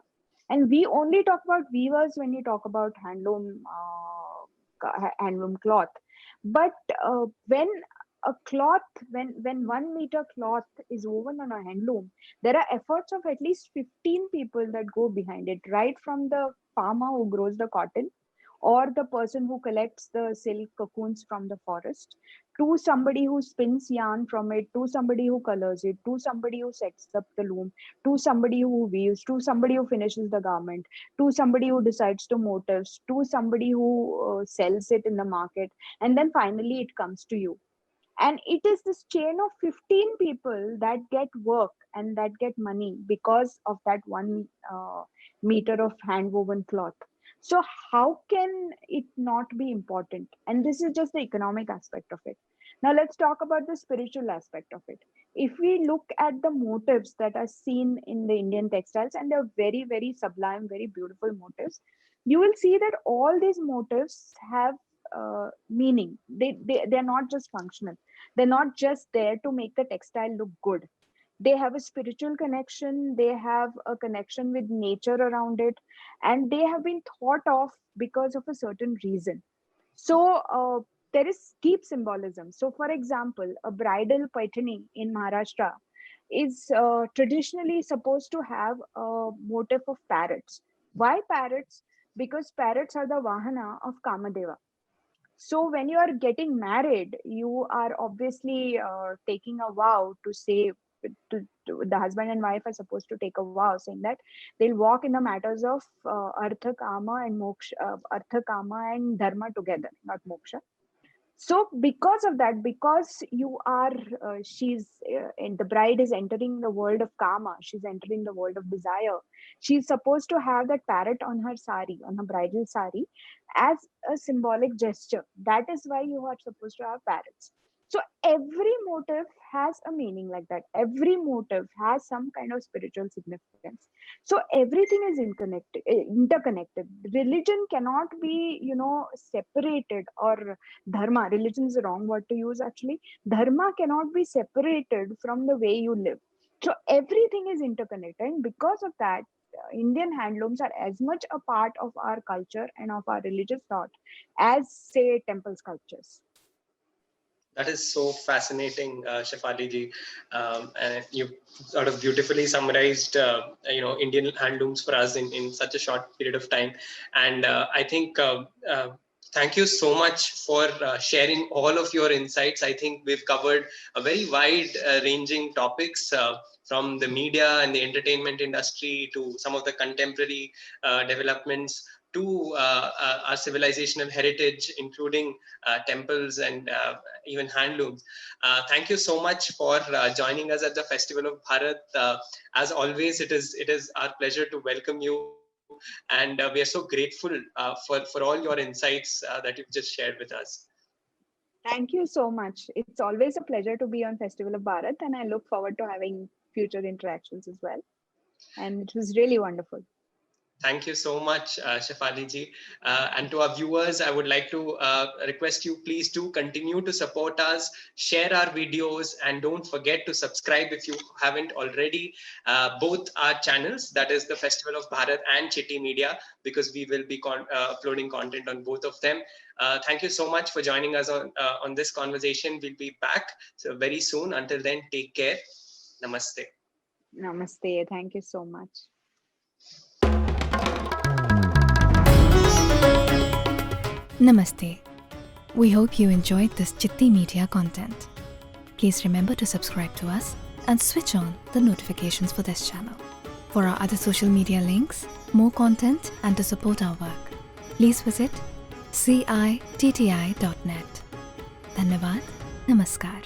And we only talk about weavers when you talk about handloom cloth. But when a cloth, when 1 meter cloth is woven on a handloom, there are efforts of at least 15 people that go behind it, right from the farmer who grows the cotton, or the person who collects the silk cocoons from the forest, to somebody who spins yarn from it, to somebody who colors it, to somebody who sets up the loom, to somebody who weaves, to somebody who finishes the garment, to somebody who decides the motifs, to somebody who sells it in the market, and then finally it comes to you. And it is this chain of 15 people that get work and that get money because of that 1 meter of hand woven cloth. So how can it not be important? And this is just the economic aspect of it. Now let's talk about the spiritual aspect of it. If we look at the motifs that are seen in the Indian textiles, and they're very, very sublime, very beautiful motifs, you will see that all these motifs have meaning. They're not just functional. They're not just there to make the textile look good. They have a spiritual connection, they have a connection with nature around it, and they have been thought of because of a certain reason. So there is deep symbolism. So, for example, a bridal paitani in Maharashtra is traditionally supposed to have a motif of parrots. Why parrots? Because parrots are the vahana of Kamadeva. So when you are getting married, you are obviously taking a vow to say, the husband and wife are supposed to take a vow saying that they'll walk in the matters of artha kama and moksha, artha kama and dharma together, not moksha. So because of that, because you are she's and the bride is entering the world of kama, she's entering the world of desire, she's supposed to have that parrot on her sari, on her bridal sari, as a symbolic gesture. That is why you are supposed to have parrots. So every motive has a meaning like that. Every motive has some kind of spiritual significance. So everything is interconnected. Religion cannot be, separated, or dharma, religion is the wrong word to use actually. Dharma cannot be separated from the way you live. So everything is interconnected, and because of that, Indian handlooms are as much a part of our culture and of our religious thought as, say, temple sculptures. That is so fascinating, Shefali ji, and you sort of beautifully summarized, Indian handlooms for us in such a short period of time. And I think thank you so much for sharing all of your insights. I think we've covered a very wide-ranging topics. From the media and the entertainment industry to some of the contemporary developments to our civilizational heritage, including temples and even handlooms. Thank you so much for joining us at the Festival of Bharat. As always, it is our pleasure to welcome you, and we are so grateful for all your insights that you've just shared with us. Thank you so much. It's always a pleasure to be on Festival of Bharat, and I look forward to having future interactions as well. And it was really wonderful. Thank you so much, Shefali ji. And to our viewers, I would like to request you, please do continue to support us, share our videos, and don't forget to subscribe if you haven't already, both our channels, that is the Festival of Bharat and Citti Media, because we will be uploading content on both of them. Thank you so much for joining us on this conversation. We'll be back so very soon. Until then, take care. Namaste. Namaste. Thank you so much. Namaste. We hope you enjoyed this Citti Media content. Please remember to subscribe to us and switch on the notifications for this channel. For our other social media links, more content, and to support our work, please visit citti.net. Dhanyavad. Namaskar.